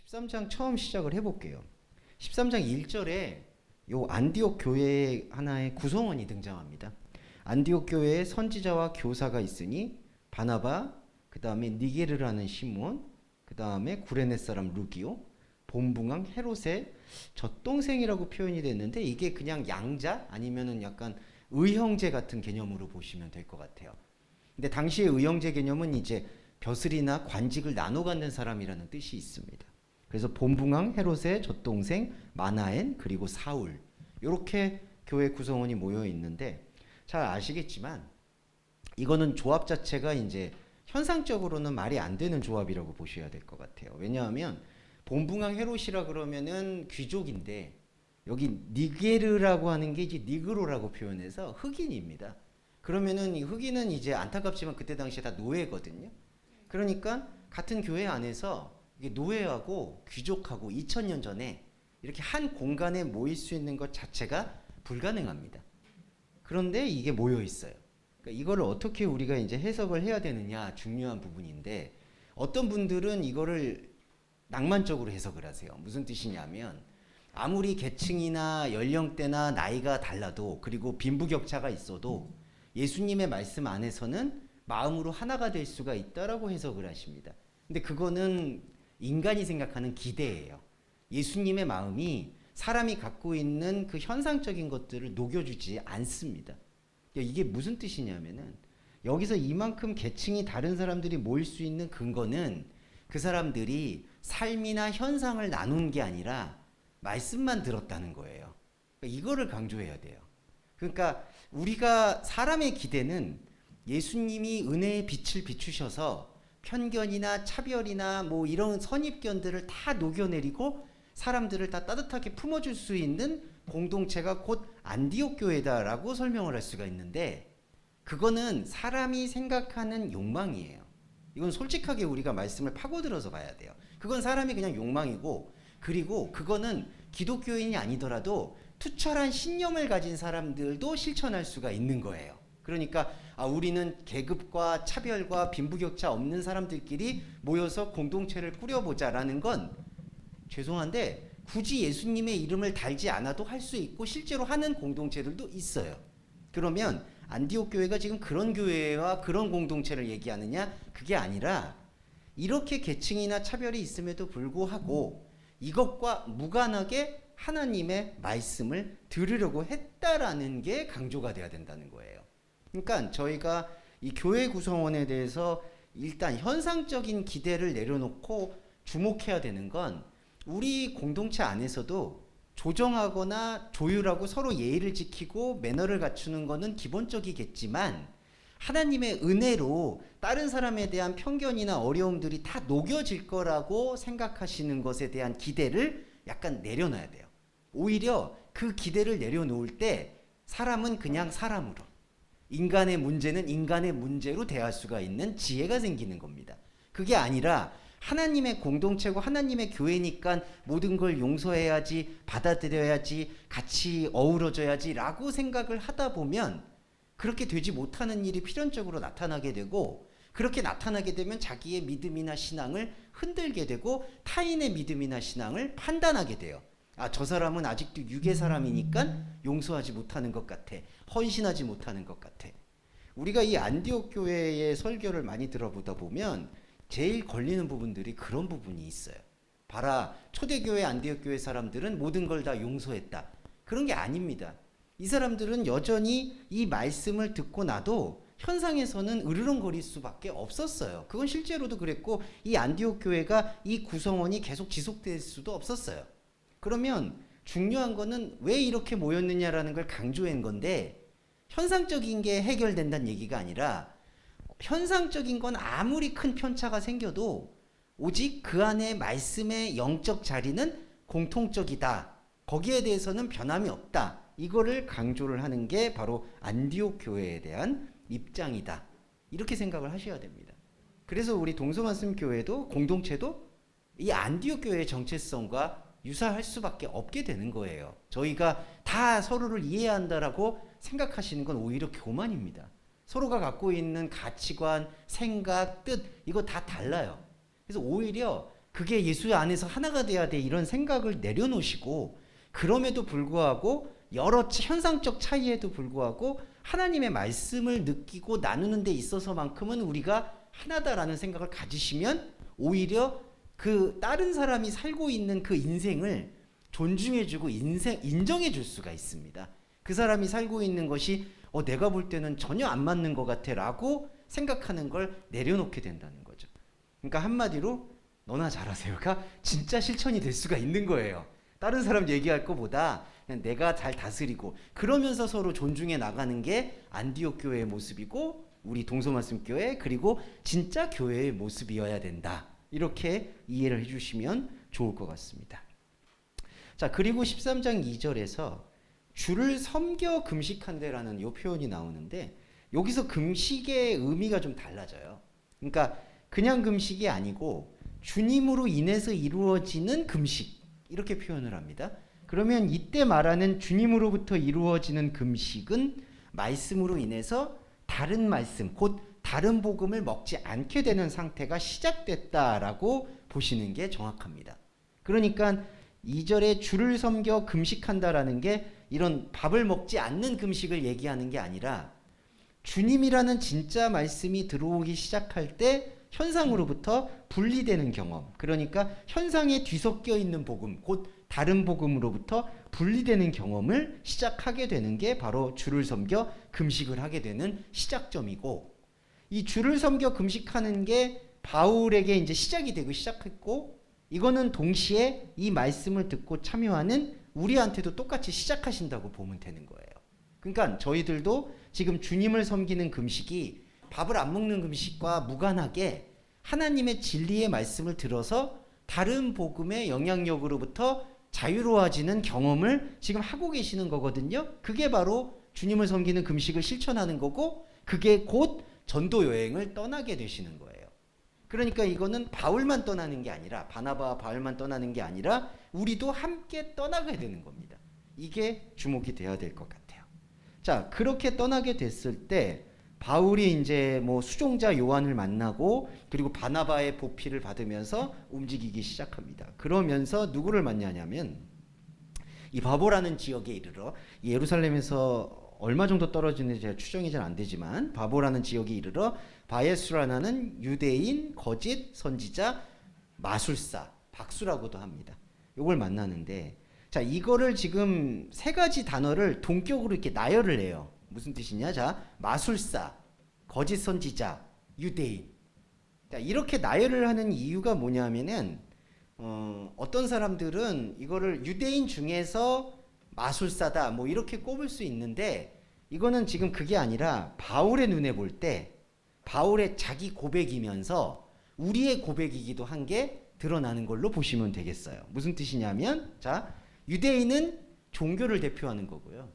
13장 처음 시작을 해볼게요. 13장 1절에 요 안디옥 교회의 하나의 구성원이 등장합니다. 안디옥 교회에 선지자와 교사가 있으니 바나바, 그 다음에 니게르라는 시몬, 그 다음에 구레네 사람 루기오, 본붕왕 헤롯의 젖동생이라고 표현이 됐는데 이게 그냥 양자 아니면은 약간 의형제 같은 개념으로 보시면 될 것 같아요. 근데 당시의 의형제 개념은 이제 벼슬이나 관직을 나눠 갖는 사람이라는 뜻이 있습니다. 그래서 본붕왕 헤롯의 젖동생 마나엔 그리고 사울, 이렇게 교회 구성원이 모여 있는데 잘 아시겠지만 이거는 조합 자체가 이제 현상적으로는 말이 안 되는 조합이라고 보셔야 될 것 같아요. 왜냐하면 본붕왕 헤롯이라 그러면은 귀족인데 여기 니게르라고 하는 게 이제 니그로라고 표현해서 흑인입니다. 그러면은 이 흑인은 이제 안타깝지만 그때 당시에 다 노예거든요. 그러니까 같은 교회 안에서 이게 노예하고 귀족하고 2000년 전에 이렇게 한 공간에 모일 수 있는 것 자체가 불가능합니다. 그런데 이게 모여 있어요. 그러니까 이거를 어떻게 우리가 이제 해석을 해야 되느냐 중요한 부분인데 어떤 분들은 이거를 낭만적으로 해석을 하세요. 무슨 뜻이냐면 아무리 계층이나 연령대나 나이가 달라도 그리고 빈부격차가 있어도 예수님의 말씀 안에서는 마음으로 하나가 될 수가 있다라고 해석을 하십니다. 근데 그거는 인간이 생각하는 기대예요. 예수님의 마음이 사람이 갖고 있는 그 현상적인 것들을 녹여주지 않습니다. 이게 무슨 뜻이냐면은 여기서 이만큼 계층이 다른 사람들이 모일 수 있는 근거는 그 사람들이 삶이나 현상을 나눈 게 아니라 말씀만 들었다는 거예요. 그러니까 이거를 강조해야 돼요. 그러니까 우리가 사람의 기대는 예수님이 은혜의 빛을 비추셔서 편견이나 차별이나 뭐 이런 선입견들을 다 녹여내리고 사람들을 다 따뜻하게 품어줄 수 있는 공동체가 곧 안디옥 교회다라고 설명을 할 수가 있는데 그거는 사람이 생각하는 욕망이에요. 이건 솔직하게 우리가 말씀을 파고들어서 봐야 돼요. 그건 사람이 그냥 욕망이고 그리고 그거는 기독교인이 아니더라도 투철한 신념을 가진 사람들도 실천할 수가 있는 거예요. 그러니까 우리는 계급과 차별과 빈부격차 없는 사람들끼리 모여서 공동체를 꾸려보자라는 건 죄송한데 굳이 예수님의 이름을 달지 않아도 할 수 있고 실제로 하는 공동체들도 있어요. 그러면 안디옥 교회가 지금 그런 교회와 그런 공동체를 얘기하느냐? 그게 아니라 이렇게 계층이나 차별이 있음에도 불구하고 이것과 무관하게 하나님의 말씀을 들으려고 했다라는 게 강조가 돼야 된다는 거예요. 그러니까 저희가 이 교회 구성원에 대해서 일단 현상적인 기대를 내려놓고 주목해야 되는 건 우리 공동체 안에서도 조정하거나 조율하고 서로 예의를 지키고 매너를 갖추는 거는 기본적이겠지만 하나님의 은혜로 다른 사람에 대한 편견이나 어려움들이 다 녹여질 거라고 생각하시는 것에 대한 기대를 약간 내려놔야 돼요. 오히려 그 기대를 내려놓을 때 사람은 그냥 사람으로, 인간의 문제는 인간의 문제로 대할 수가 있는 지혜가 생기는 겁니다. 그게 아니라 하나님의 공동체고 하나님의 교회니까 모든 걸 용서해야지, 받아들여야지, 같이 어우러져야지 라고 생각을 하다 보면 그렇게 되지 못하는 일이 필연적으로 나타나게 되고 그렇게 나타나게 되면 자기의 믿음이나 신앙을 흔들게 되고 타인의 믿음이나 신앙을 판단하게 돼요. 저 사람은 아직도 육의 사람이니까 용서하지 못하는 것 같아. 헌신하지 못하는 것 같아. 우리가 이 안디옥 교회의 설교를 많이 들어보다 보면 제일 걸리는 부분들이 그런 부분이 있어요. 봐라, 초대교회 안디옥 교회 사람들은 모든 걸 다 용서했다. 그런 게 아닙니다. 이 사람들은 여전히 이 말씀을 듣고 나도 현상에서는 으르렁거릴 수밖에 없었어요. 그건 실제로도 그랬고 이 안디옥 교회가 이 구성원이 계속 지속될 수도 없었어요. 그러면 중요한 거는 왜 이렇게 모였느냐라는 걸 강조한 건데 현상적인 게 해결된다는 얘기가 아니라 현상적인 건 아무리 큰 편차가 생겨도 오직 그 안에 말씀의 영적 자리는 공통적이다. 거기에 대해서는 변함이 없다. 이거를 강조를 하는 게 바로 안디옥 교회에 대한 입장이다. 이렇게 생각을 하셔야 됩니다. 그래서 우리 동서말씀 교회도 공동체도 이 안디옥 교회의 정체성과 유사할 수밖에 없게 되는 거예요. 저희가 다 서로를 이해한다라고 생각하시는 건 오히려 교만입니다. 서로가 갖고 있는 가치관, 생각, 뜻 이거 다 달라요. 그래서 오히려 그게 예수 안에서 하나가 돼야 돼 이런 생각을 내려놓으시고, 그럼에도 불구하고 여러 현상적 차이에도 불구하고 하나님의 말씀을 느끼고 나누는 데 있어서만큼은 우리가 하나다라는 생각을 가지시면 오히려 그 다른 사람이 살고 있는 그 인생을 존중해주고 인정해줄 수가 있습니다. 그 사람이 살고 있는 것이 내가 볼 때는 전혀 안 맞는 것 같아 라고 생각하는 걸 내려놓게 된다는 거죠. 그러니까 한마디로 너나 잘하세요가 진짜 실천이 될 수가 있는 거예요. 다른 사람 얘기할 것보다 그냥 내가 잘 다스리고 그러면서 서로 존중해 나가는 게 안디옥 교회의 모습이고 우리 동서말씀교회 그리고 진짜 교회의 모습이어야 된다. 이렇게 이해를 해주시면 좋을 것 같습니다. 자, 그리고 13장 2절에서 주를 섬겨 금식한대라는 이 표현이 나오는데, 여기서 금식의 의미가 좀 달라져요. 그러니까 그냥 금식이 아니고 주님으로 인해서 이루어지는 금식, 이렇게 표현을 합니다. 그러면 이때 말하는 주님으로부터 이루어지는 금식은 말씀으로 인해서 다른 말씀, 곧 다른 복음을 먹지 않게 되는 상태가 시작됐다라고 보시는 게 정확합니다. 그러니까 2절에 주를 섬겨 금식한다라는 게 이런 밥을 먹지 않는 금식을 얘기하는 게 아니라 주님이라는 진짜 말씀이 들어오기 시작할 때 현상으로부터 분리되는 경험, 그러니까 현상에 뒤섞여 있는 복음, 곧 다른 복음으로부터 분리되는 경험을 시작하게 되는 게 바로 주를 섬겨 금식을 하게 되는 시작점이고, 이 주를 섬겨 금식하는 게 바울에게 이제 시작이 되고 시작했고, 이거는 동시에 이 말씀을 듣고 참여하는 우리한테도 똑같이 시작하신다고 보면 되는 거예요. 그러니까 저희들도 지금 주님을 섬기는 금식이 밥을 안 먹는 금식과 무관하게 하나님의 진리의 말씀을 들어서 다른 복음의 영향력으로부터 자유로워지는 경험을 지금 하고 계시는 거거든요. 그게 바로 주님을 섬기는 금식을 실천하는 거고, 그게 곧 전도 여행을 떠나게 되시는 거예요. 그러니까 이거는 바울만 떠나는 게 아니라, 바나바와 바울만 떠나는 게 아니라 우리도 함께 떠나게 되는 겁니다. 이게 주목이 돼야 될 것 같아요. 자, 그렇게 떠나게 됐을 때 바울이 이제 뭐 수종자 요한을 만나고 그리고 바나바의 보필을 받으면서 움직이기 시작합니다. 그러면서 누구를 만나냐면 이 바보라는 지역에 이르러, 예루살렘에서 얼마 정도 떨어지는지 제가 추정이 잘 안 되지만 바보라는 지역에 이르러 바예수라는 유대인 거짓 선지자 마술사, 박수라고도 합니다. 이걸 만나는데, 자, 이거를 지금 세 가지 단어를 동격으로 이렇게 나열을 해요. 무슨 뜻이냐? 자, 마술사, 거짓 선지자, 유대인. 자, 이렇게 나열을 하는 이유가 뭐냐면은 어떤 사람들은 이거를 유대인 중에서 마술사다 뭐 이렇게 꼽을 수 있는데, 이거는 지금 그게 아니라 바울의 눈에 볼 때 바울의 자기 고백이면서 우리의 고백이기도 한 게 드러나는 걸로 보시면 되겠어요. 무슨 뜻이냐면, 자, 유대인은 종교를 대표하는 거고요.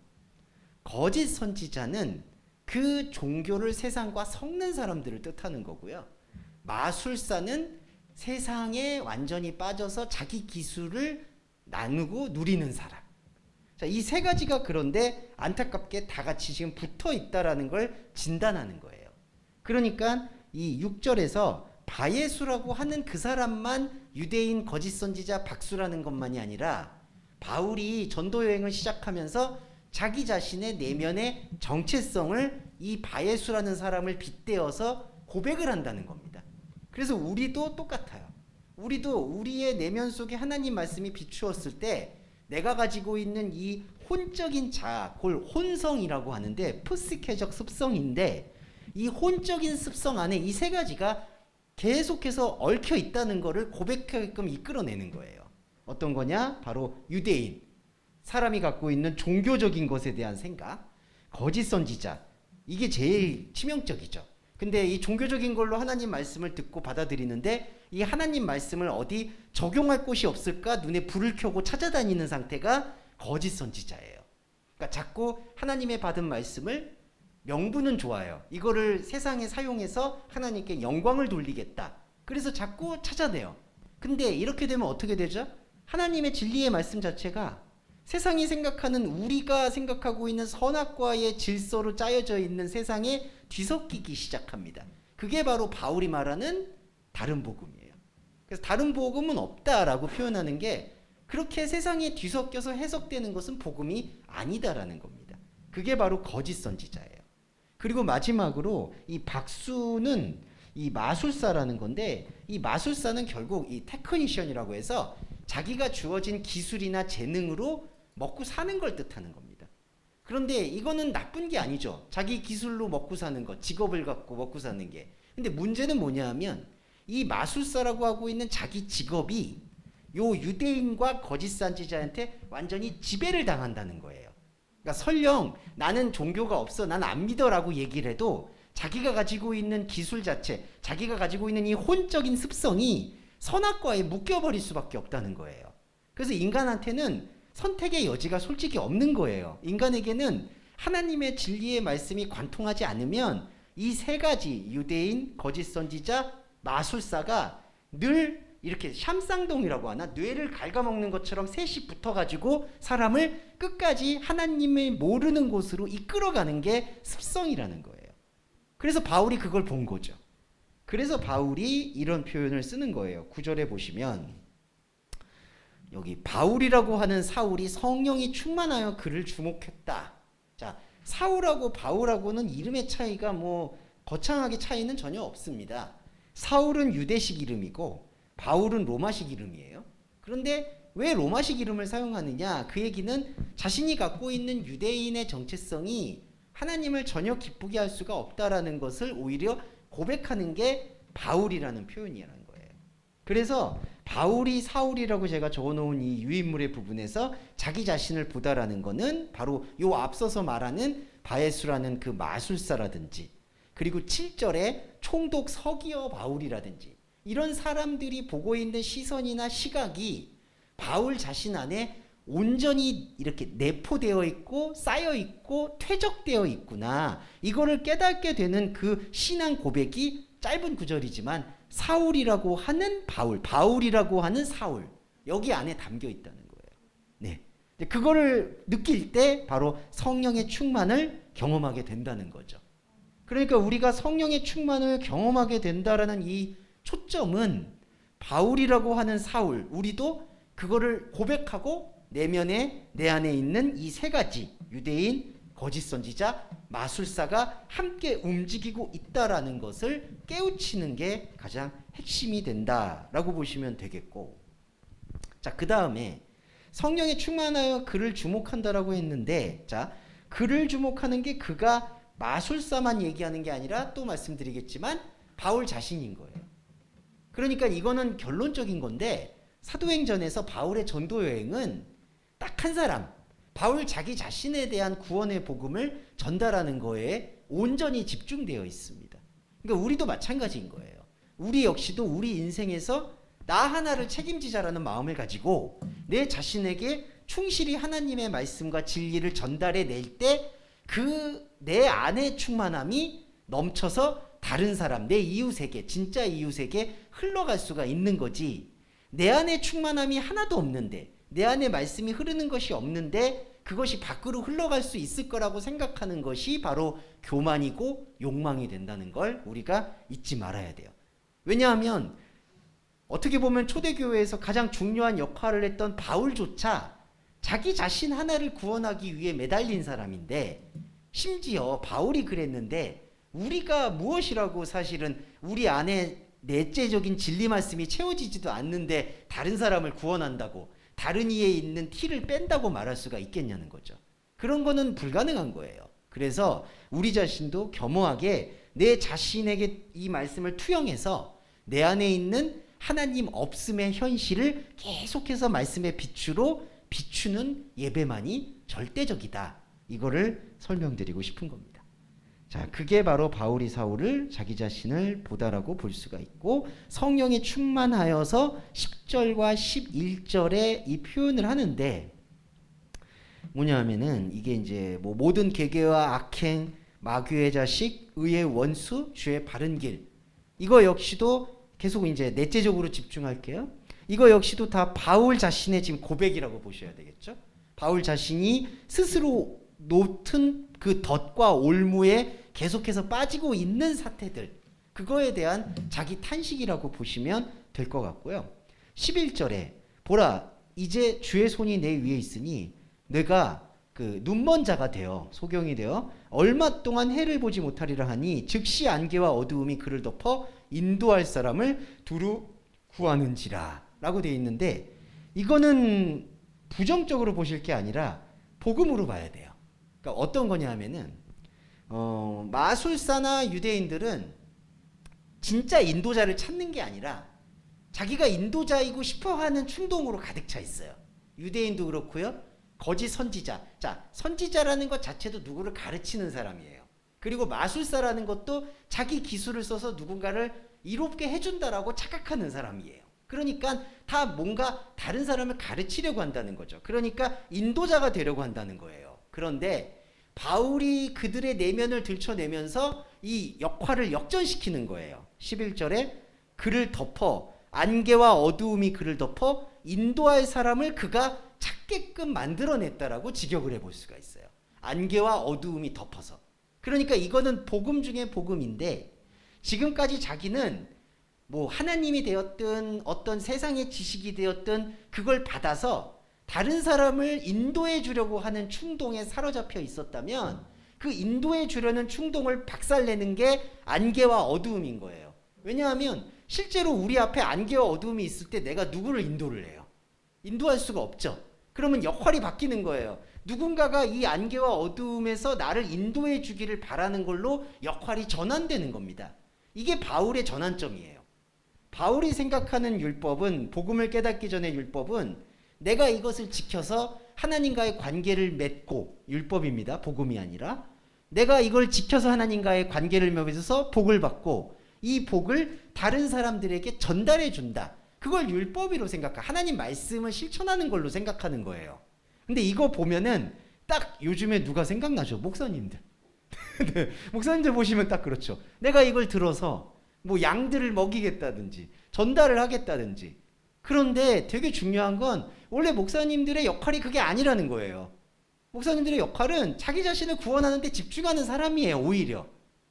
거짓 선지자는 그 종교를 세상과 섞는 사람들을 뜻하는 거고요. 마술사는 세상에 완전히 빠져서 자기 기술을 나누고 누리는 사람. 자, 이 세 가지가 그런데 안타깝게 다 같이 지금 붙어 있다라는 걸 진단하는 거예요. 그러니까 이 6절에서 바예수라고 하는 그 사람만 유대인 거짓 선지자 박수라는 것만이 아니라 바울이 전도 여행을 시작하면서 자기 자신의 내면의 정체성을 이 바예수라는 사람을 빗대어서 고백을 한다는 겁니다. 그래서 우리도 똑같아요. 우리도 우리의 내면 속에 하나님 말씀이 비추었을 때 내가 가지고 있는 이 혼적인 자아, 그걸 혼성이라고 하는데 푸시케적 습성인데, 이 혼적인 습성 안에 이 세 가지가 계속해서 얽혀 있다는 것을 고백하게끔 이끌어내는 거예요. 어떤 거냐? 바로 유대인, 사람이 갖고 있는 종교적인 것에 대한 생각, 거짓 선지자, 이게 제일 치명적이죠. 근데 이 종교적인 걸로 하나님 말씀을 듣고 받아들이는데 이 하나님 말씀을 어디 적용할 곳이 없을까 눈에 불을 켜고 찾아다니는 상태가 거짓 선지자예요. 그러니까 자꾸 하나님의 받은 말씀을, 명분은 좋아요, 이거를 세상에 사용해서 하나님께 영광을 돌리겠다, 그래서 자꾸 찾아내요. 근데 이렇게 되면 어떻게 되죠? 하나님의 진리의 말씀 자체가 세상이 생각하는, 우리가 생각하고 있는 선악과의 질서로 짜여져 있는 세상에 뒤섞이기 시작합니다. 그게 바로 바울이 말하는 다른 복음이에요. 그래서 다른 복음은 없다라고 표현하는 게 그렇게 세상에 뒤섞여서 해석되는 것은 복음이 아니다라는 겁니다. 그게 바로 거짓 선지자예요. 그리고 마지막으로 이 박수는 이 마술사라는 건데, 이 마술사는 결국 이 테크니션이라고 해서 자기가 주어진 기술이나 재능으로 먹고 사는 걸 뜻하는 겁니다. 그런데 이거는 나쁜 게 아니죠. 자기 기술로 먹고 사는 것, 직업을 갖고 먹고 사는 게. 근데 문제는 뭐냐 하면 이 마술사라고 하고 있는 자기 직업이 요 유대인과 거짓 선지자한테 완전히 지배를 당한다는 거예요. 그러니까 설령 나는 종교가 없어, 난 안 믿어라고 얘기를 해도 자기가 가지고 있는 기술 자체, 자기가 가지고 있는 이 혼적인 습성이 선악과에 묶여버릴 수밖에 없다는 거예요. 그래서 인간한테는 선택의 여지가 솔직히 없는 거예요. 인간에게는 하나님의 진리의 말씀이 관통하지 않으면 이 세 가지 유대인, 거짓 선지자, 마술사가 늘 이렇게 샴쌍동이라고 하나, 뇌를 갉아먹는 것처럼 셋이 붙어가지고 사람을 끝까지 하나님을 모르는 곳으로 이끌어가는 게 습성이라는 거예요. 그래서 바울이 그걸 본 거죠. 그래서 바울이 이런 표현을 쓰는 거예요. 9절에 보시면 여기 바울이라고 하는 사울이 성령이 충만하여 그를 주목했다. 자, 사울하고 바울하고는 이름의 차이가 뭐 거창하게 차이는 전혀 없습니다. 사울은 유대식 이름이고 바울은 로마식 이름이에요. 그런데 왜 로마식 이름을 사용하느냐? 그 얘기는 자신이 갖고 있는 유대인의 정체성이 하나님을 전혀 기쁘게 할 수가 없다라는 것을 오히려 고백하는 게 바울이라는 표현이라는 거예요. 그래서 바울이 사울이라고 제가 적어놓은 이 유인물의 부분에서 자기 자신을 보다라는 거는 바로 요 앞서서 말하는 바에수라는 그 마술사라든지, 그리고 7절에 총독 서기어 바울이라든지 이런 사람들이 보고 있는 시선이나 시각이 바울 자신 안에 온전히 이렇게 내포되어 있고 쌓여 있고 퇴적되어 있구나, 이거를 깨닫게 되는 그 신앙 고백이 짧은 구절이지만 사울이라고 하는 바울, 바울이라고 하는 사울, 여기 안에 담겨 있다는 거예요. 네, 그거를 느낄 때 바로 성령의 충만을 경험하게 된다는 거죠. 그러니까 우리가 성령의 충만을 경험하게 된다라는 이 초점은 바울이라고 하는 사울, 우리도 그거를 고백하고 내면에 내 안에 있는 이 세 가지 유대인, 거짓 선지자, 마술사가 함께 움직이고 있다라는 것을 깨우치는 게 가장 핵심이 된다라고 보시면 되겠고, 자, 그 다음에 성령에 충만하여 그를 주목한다라고 했는데, 자, 그를 주목하는 게 그가 마술사만 얘기하는 게 아니라 또 말씀드리겠지만 바울 자신인 거예요. 그러니까 이거는 결론적인 건데, 사도행전에서 바울의 전도 여행은 딱 한 사람, 바울 자기 자신에 대한 구원의 복음을 전달하는 거에 온전히 집중되어 있습니다. 그러니까 우리도 마찬가지인 거예요. 우리 역시도 우리 인생에서 나 하나를 책임지자라는 마음을 가지고 내 자신에게 충실히 하나님의 말씀과 진리를 전달해 낼 때 그 내 안의 충만함이 넘쳐서 다른 사람, 내 이웃에게, 진짜 이웃에게 흘러갈 수가 있는 거지, 내 안에 충만함이 하나도 없는데, 내 안에 말씀이 흐르는 것이 없는데 그것이 밖으로 흘러갈 수 있을 거라고 생각하는 것이 바로 교만이고 욕망이 된다는 걸 우리가 잊지 말아야 돼요. 왜냐하면 어떻게 보면 초대교회에서 가장 중요한 역할을 했던 바울조차 자기 자신 하나를 구원하기 위해 매달린 사람인데, 심지어 바울이 그랬는데 우리가 무엇이라고 사실은 우리 안에 내재적인 진리 말씀이 채워지지도 않는데 다른 사람을 구원한다고, 다른 이에 있는 티를 뺀다고 말할 수가 있겠냐는 거죠. 그런 거는 불가능한 거예요. 그래서 우리 자신도 겸허하게 내 자신에게 이 말씀을 투영해서 내 안에 있는 하나님 없음의 현실을 계속해서 말씀의 빛으로 비추는 예배만이 절대적이다, 이거를 설명드리고 싶은 겁니다. 자, 그게 바로 바울이 사울을 자기 자신을 보다라고 볼 수가 있고, 성령에 충만하여서 10절과 11절에 이 표현을 하는데, 뭐냐면은 이게 이제 뭐 모든 계계와 악행, 마귀의 자식, 의의 원수, 주의 바른 길, 이거 역시도 계속 이제 내재적으로 집중할게요. 이거 역시도 다 바울 자신의 지금 고백이라고 보셔야 되겠죠. 바울 자신이 스스로 놓든 그 덫과 올무에 계속해서 빠지고 있는 사태들, 그거에 대한 자기 탄식이라고 보시면 될 것 같고요. 11절에 보라 이제 주의 손이 내 위에 있으니 내가 그 눈먼 자가 되어 소경이 되어 얼마 동안 해를 보지 못하리라 하니 즉시 안개와 어두움이 그를 덮어 인도할 사람을 두루 구하는지라 라고 되어 있는데 이거는 부정적으로 보실 게 아니라 복음으로 봐야 돼요. 그러니까 어떤 거냐 하면은 마술사나 유대인들은 진짜 인도자를 찾는 게 아니라 자기가 인도자이고 싶어하는 충동으로 가득 차 있어요. 유대인도 그렇고요. 거짓 선지자. 자, 선지자라는 것 자체도 누구를 가르치는 사람이에요. 그리고 마술사라는 것도 자기 기술을 써서 누군가를 이롭게 해준다라고 착각하는 사람이에요. 그러니까 다 뭔가 다른 사람을 가르치려고 한다는 거죠. 그러니까 인도자가 되려고 한다는 거예요. 그런데 바울이 그들의 내면을 들춰내면서 이 역할을 역전시키는 거예요. 11절에 그를 덮어 안개와 어두움이 그를 덮어 인도할 사람을 그가 찾게끔 만들어냈다라고 직역을 해볼 수가 있어요. 안개와 어두움이 덮어서. 그러니까 이거는 복음 중에 복음인데 지금까지 자기는 뭐 하나님이 되었든 어떤 세상의 지식이 되었든 그걸 받아서 다른 사람을 인도해 주려고 하는 충동에 사로잡혀 있었다면 그 인도해 주려는 충동을 박살내는 게 안개와 어두움인 거예요. 왜냐하면 실제로 우리 앞에 안개와 어두움이 있을 때 내가 누구를 인도를 해요? 인도할 수가 없죠. 그러면 역할이 바뀌는 거예요. 누군가가 이 안개와 어두움에서 나를 인도해 주기를 바라는 걸로 역할이 전환되는 겁니다. 이게 바울의 전환점이에요. 바울이 생각하는 율법은, 복음을 깨닫기 전의 율법은 내가 이것을 지켜서 하나님과의 관계를 맺고, 율법입니다. 복음이 아니라 내가 이걸 지켜서 하나님과의 관계를 맺어서 복을 받고 이 복을 다른 사람들에게 전달해 준다. 그걸 율법이로 생각하, 하나님 말씀을 실천하는 걸로 생각하는 거예요. 근데 이거 보면은 딱 요즘에 누가 생각나죠? 목사님들. 네, 목사님들 보시면 딱 그렇죠. 내가 이걸 들어서 뭐 양들을 먹이겠다든지 전달을 하겠다든지. 그런데 되게 중요한 건 원래 목사님들의 역할이 그게 아니라는 거예요. 목사님들의 역할은 자기 자신을 구원하는 데 집중하는 사람이에요. 오히려.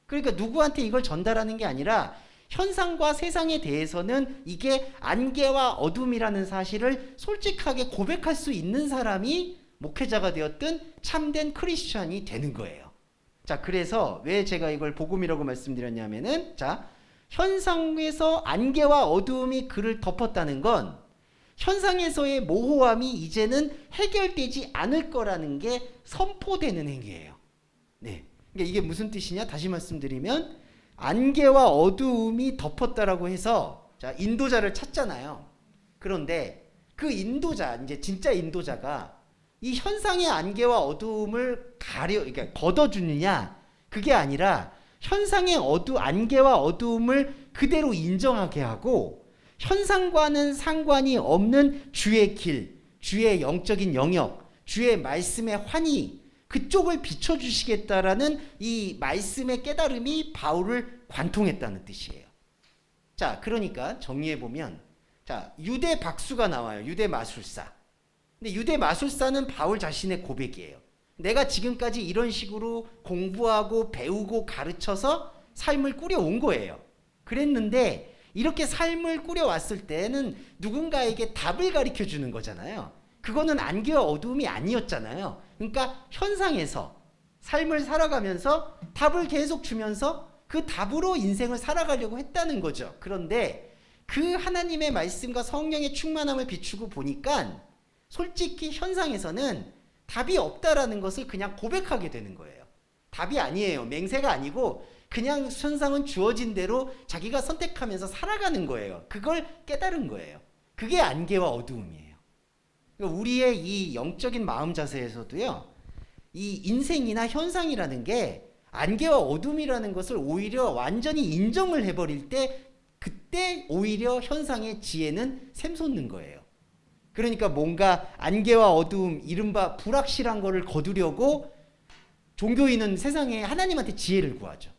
그러니까 누구한테 이걸 전달하는 게 아니라 현상과 세상에 대해서는 이게 안개와 어둠이라는 사실을 솔직하게 고백할 수 있는 사람이 목회자가 되었든 참된 크리스찬이 되는 거예요. 자, 그래서 왜 제가 이걸 복음이라고 말씀드렸냐면은, 자, 현상에서 안개와 어두움이 그를 덮었다는 건 현상에서의 모호함이 이제는 해결되지 않을 거라는 게 선포되는 행위예요. 네. 그러니까 이게 무슨 뜻이냐? 다시 말씀드리면 안개와 어두움이 덮었다라고 해서 자, 인도자를 찾잖아요. 그런데 그 인도자, 이제 진짜 인도자가 이 현상의 안개와 어두움을 그러니까 걷어주느냐? 그게 아니라 현상의 안개와 어두움을 그대로 인정하게 하고 현상과는 상관이 없는 주의 길, 주의 영적인 영역, 주의 말씀의 환희, 그쪽을 비춰주시겠다라는 이 말씀의 깨달음이 바울을 관통했다는 뜻이에요. 자, 그러니까 정리해보면, 자, 유대 박수가 나와요. 유대 마술사. 근데 유대 마술사는 바울 자신의 고백이에요. 내가 지금까지 이런 식으로 공부하고 배우고 가르쳐서 삶을 꾸려온 거예요. 그랬는데 이렇게 삶을 꾸려왔을 때는 누군가에게 답을 가르쳐 주는 거잖아요. 그거는 안개와 어두움이 아니었잖아요. 그러니까 현상에서 삶을 살아가면서 답을 계속 주면서 그 답으로 인생을 살아가려고 했다는 거죠. 그런데 그 하나님의 말씀과 성령의 충만함을 비추고 보니까 솔직히 현상에서는 답이 없다라는 것을 그냥 고백하게 되는 거예요. 답이 아니에요. 맹세가 아니고 그냥 현상은 주어진 대로 자기가 선택하면서 살아가는 거예요. 그걸 깨달은 거예요. 그게 안개와 어두움이에요. 그러니까 우리의 이 영적인 마음 자세에서도요, 이 인생이나 현상이라는 게 안개와 어둠이라는 것을 오히려 완전히 인정을 해버릴 때 그때 오히려 현상의 지혜는 샘솟는 거예요. 그러니까 뭔가 안개와 어두움, 이른바 불확실한 거를 거두려고 종교인은 세상에 하나님한테 지혜를 구하죠.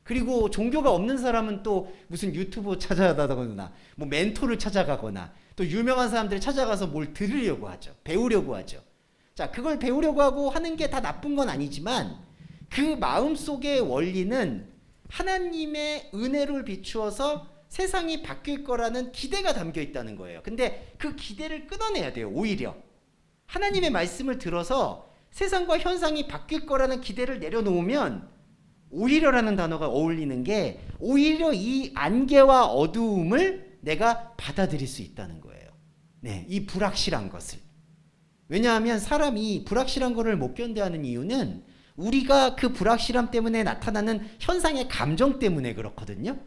그리고 종교가 없는 사람은 또 무슨 유튜브 찾아가거나 뭐 멘토를 찾아가거나 또 유명한 사람들을 찾아가서 뭘 들으려고 하죠. 배우려고 하죠. 자, 그걸 배우려고 하고 하는 게 다 나쁜 건 아니지만 그 마음속의 원리는 하나님의 은혜를 비추어서 세상이 바뀔 거라는 기대가 담겨 있다는 거예요. 근데 그 기대를 끊어내야 돼요. 오히려 하나님의 말씀을 들어서 세상과 현상이 바뀔 거라는 기대를 내려놓으면, 오히려라는 단어가 어울리는 게 오히려 이 안개와 어두움을 내가 받아들일 수 있다는 거예요. 네, 이 불확실한 것을. 왜냐하면 사람이 불확실한 것을 못 견뎌하는 이유는 우리가 그 불확실함 때문에 나타나는 현상의 감정 때문에 그렇거든요.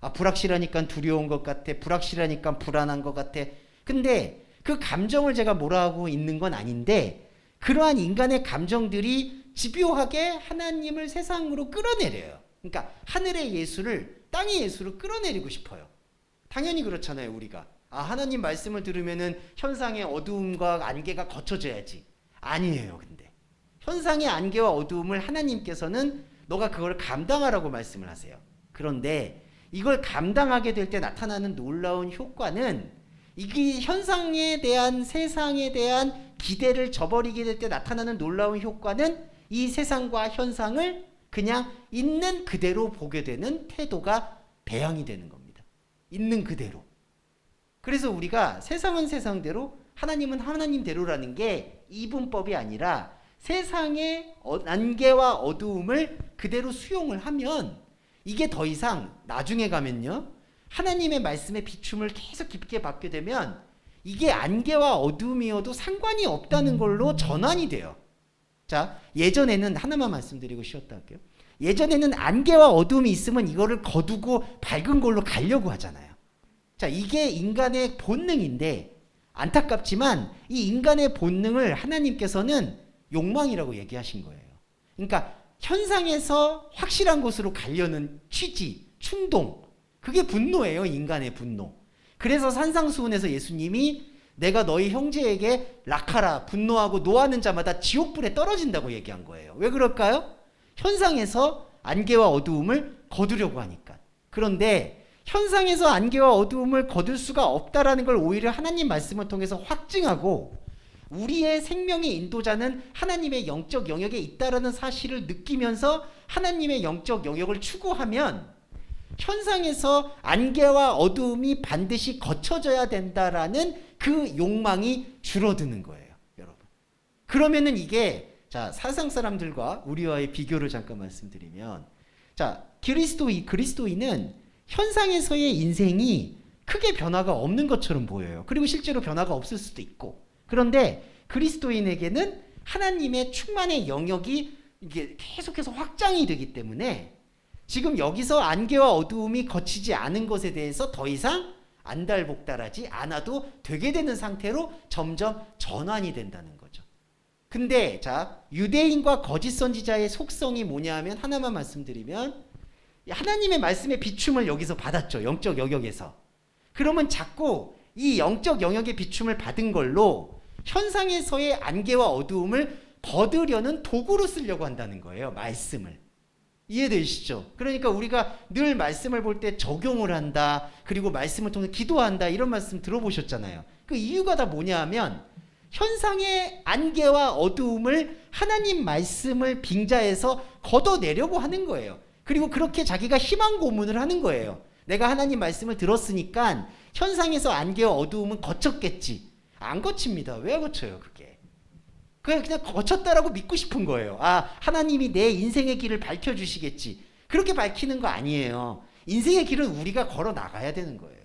아, 불확실하니까 두려운 것 같아. 불확실하니까 불안한 것 같아. 근데 그 감정을 제가 뭐라 하고 있는 건 아닌데, 그러한 인간의 감정들이 집요하게 하나님을 세상으로 끌어내려요. 그러니까 하늘의 예수를 땅의 예수로 끌어내리고 싶어요. 당연히 그렇잖아요, 우리가. 아, 하나님 말씀을 들으면은 현상의 어두움과 안개가 거쳐져야지. 아니에요, 근데. 현상의 안개와 어두움을 하나님께서는 너가 그걸 감당하라고 말씀을 하세요. 그런데 이걸 감당하게 될 때 나타나는 놀라운 효과는, 이게 현상에 대한, 세상에 대한 기대를 저버리게 될 때 나타나는 놀라운 효과는 이 세상과 현상을 그냥 있는 그대로 보게 되는 태도가 배양이 되는 겁니다. 있는 그대로. 그래서 우리가 세상은 세상대로, 하나님은 하나님대로라는 게 이분법이 아니라 세상의 안개와 어두움을 그대로 수용을 하면, 이게 더 이상 나중에 가면요, 하나님의 말씀의 비춤을 계속 깊게 받게 되면 이게 안개와 어두움이어도 상관이 없다는 걸로 전환이 돼요. 자, 예전에는 하나만 말씀드리고 쉬었다 할게요. 예전에는 안개와 어두움이 있으면 이거를 거두고 밝은 걸로 가려고 하잖아요. 자, 이게 인간의 본능인데, 안타깝지만 이 인간의 본능을 하나님께서는 욕망이라고 얘기하신 거예요. 그러니까 현상에서 확실한 곳으로 가려는 취지, 충동, 그게 분노예요. 인간의 분노. 그래서 산상수훈에서 예수님이 내가 너희 형제에게 락하라, 분노하고 노하는 자마다 지옥불에 떨어진다고 얘기한 거예요. 왜 그럴까요? 현상에서 안개와 어두움을 거두려고 하니까. 그런데 현상에서 안개와 어두움을 거둘 수가 없다라는 걸 오히려 하나님 말씀을 통해서 확증하고, 우리의 생명의 인도자는 하나님의 영적 영역에 있다라는 사실을 느끼면서 하나님의 영적 영역을 추구하면 현상에서 안개와 어두움이 반드시 거쳐져야 된다라는 그 욕망이 줄어드는 거예요, 여러분. 그러면은 이게, 자, 사상 사람들과 우리와의 비교를 잠깐 말씀드리면, 자, 그리스도인은 현상에서의 인생이 크게 변화가 없는 것처럼 보여요. 그리고 실제로 변화가 없을 수도 있고. 그런데 그리스도인에게는 하나님의 충만의 영역이 이게 계속해서 확장이 되기 때문에 지금 여기서 안개와 어두움이 거치지 않은 것에 대해서 더 이상 안달복달하지 않아도 되게 되는 상태로 점점 전환이 된다는 거죠. 근데 자, 유대인과 거짓 선지자의 속성이 뭐냐 하면, 하나만 말씀드리면, 하나님의 말씀의 비춤을 여기서 받았죠. 영적 영역에서. 그러면 자꾸 이 영적 영역의 비춤을 받은 걸로 현상에서의 안개와 어두움을 거두려는 도구로 쓰려고 한다는 거예요. 말씀을. 이해되시죠? 그러니까 우리가 늘 말씀을 볼 때 적용을 한다, 그리고 말씀을 통해 기도한다, 이런 말씀 들어보셨잖아요. 그 이유가 다 뭐냐 하면, 현상의 안개와 어두움을 하나님 말씀을 빙자해서 걷어내려고 하는 거예요. 그리고 그렇게 자기가 희망 고문을 하는 거예요. 내가 하나님 말씀을 들었으니까 현상에서 안개와 어두움은 거쳤겠지. 안 거칩니다. 왜 거쳐요, 그게? 그냥 거쳤다라고 믿고 싶은 거예요. 아, 하나님이 내 인생의 길을 밝혀주시겠지. 그렇게 밝히는 거 아니에요. 인생의 길은 우리가 걸어 나가야 되는 거예요.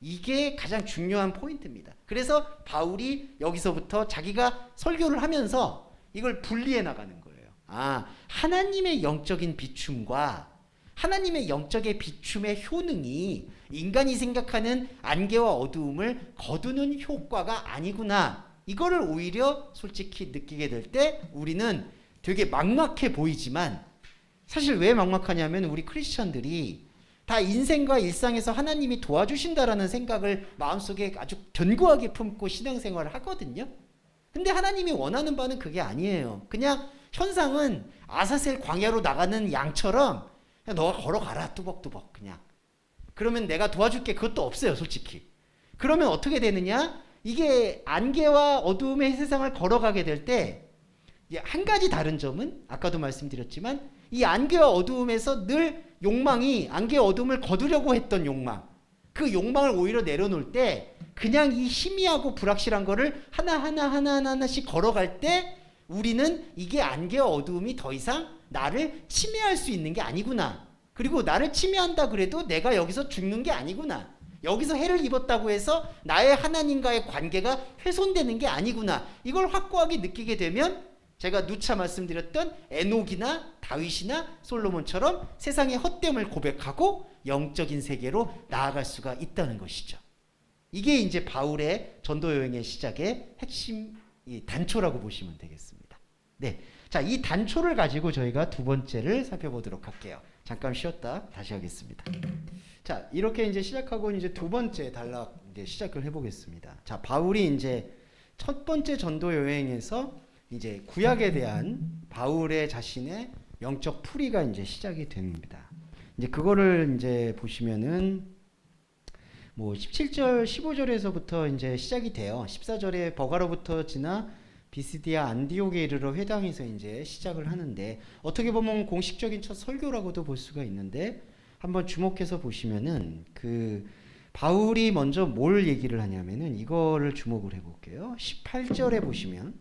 이게 가장 중요한 포인트입니다. 그래서 바울이 여기서부터 자기가 설교를 하면서 이걸 분리해 나가는 거예요. 아, 하나님의 영적인 비춤과 하나님의 영적의 비춤의 효능이 인간이 생각하는 안개와 어두움을 거두는 효과가 아니구나. 이거를 오히려 솔직히 느끼게 될 때 우리는 되게 막막해 보이지만, 사실 왜 막막하냐면 우리 크리스천들이 다 인생과 일상에서 하나님이 도와주신다라는 생각을 마음속에 아주 견고하게 품고 신앙생활을 하거든요. 근데 하나님이 원하는 바는 그게 아니에요. 그냥 현상은 아사셀 광야로 나가는 양처럼 그냥 너가 걸어가라, 뚜벅뚜벅 그냥. 그러면 내가 도와줄게, 그것도 없어요, 솔직히. 그러면 어떻게 되느냐? 이게 안개와 어두움의 세상을 걸어가게 될 때 한 가지 다른 점은, 아까도 말씀드렸지만 이 안개와 어두움에서 늘 욕망이 안개의 어둠을 거두려고 했던 욕망, 그 욕망을 오히려 내려놓을 때 그냥 이 희미하고 불확실한 거를 하나씩 걸어갈 때 우리는 이게 안개의 어두움이 더 이상 나를 침해할 수 있는 게 아니구나. 그리고 나를 침해한다 그래도 내가 여기서 죽는 게 아니구나. 여기서 해를 입었다고 해서 나의 하나님과의 관계가 훼손되는 게 아니구나. 이걸 확고하게 느끼게 되면 제가 누차 말씀드렸던 에녹이나 다윗이나 솔로몬처럼 세상의 헛됨을 고백하고 영적인 세계로 나아갈 수가 있다는 것이죠. 이게 이제 바울의 전도 여행의 시작의 핵심 단초라고 보시면 되겠습니다. 네, 자, 이 단초를 가지고 저희가 두 번째를 살펴보도록 할게요. 잠깐 쉬었다 다시 하겠습니다. 자, 이렇게 이제 시작하고 이제 두 번째 단락 이제 시작을 해보겠습니다. 자, 바울이 이제 첫 번째 전도 여행에서 이제 구약에 대한 바울의 자신의 영적 풀이가 이제 시작이 됩니다. 이제 그거를 이제 보시면은 뭐 17절, 15절에서부터 이제 시작이 돼요. 14절에 버가로부터 지나 비스디아 안디옥에 이르러 회당에서 이제 시작을 하는데 어떻게 보면 공식적인 첫 설교라고도 볼 수가 있는데 한번 주목해서 보시면은 그 바울이 먼저 뭘 얘기를 하냐면은 이거를 주목을 해볼게요. 18절에 보시면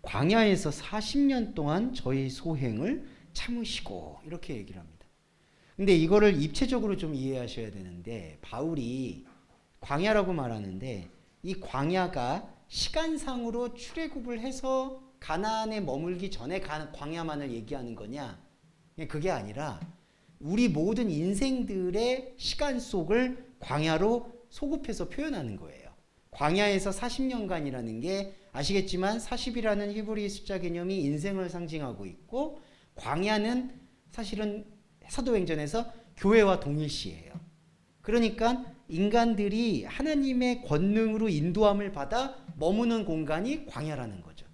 광야에서 40년 동안 저희 소행을 참으시고 이렇게 얘기를 합니다. 근데 이거를 입체적으로 좀 이해하셔야 되는데 바울이 광야라고 말하는데 이 광야가 시간상으로 출애굽을 해서 가나안에 머물기 전에 광야만을 얘기하는 거냐? 그게 아니라 우리 모든 인생들의 시간 속을 광야로 소급해서 표현하는 거예요. 광야에서 40년간이라는 게 아시겠지만 40이라는 히브리 숫자 개념이 인생을 상징하고 있고 광야는 사실은 사도행전에서 교회와 동일시해요. 그러니까 인간들이 하나님의 권능으로 인도함을 받아 머무는 공간이 광야라는 거죠.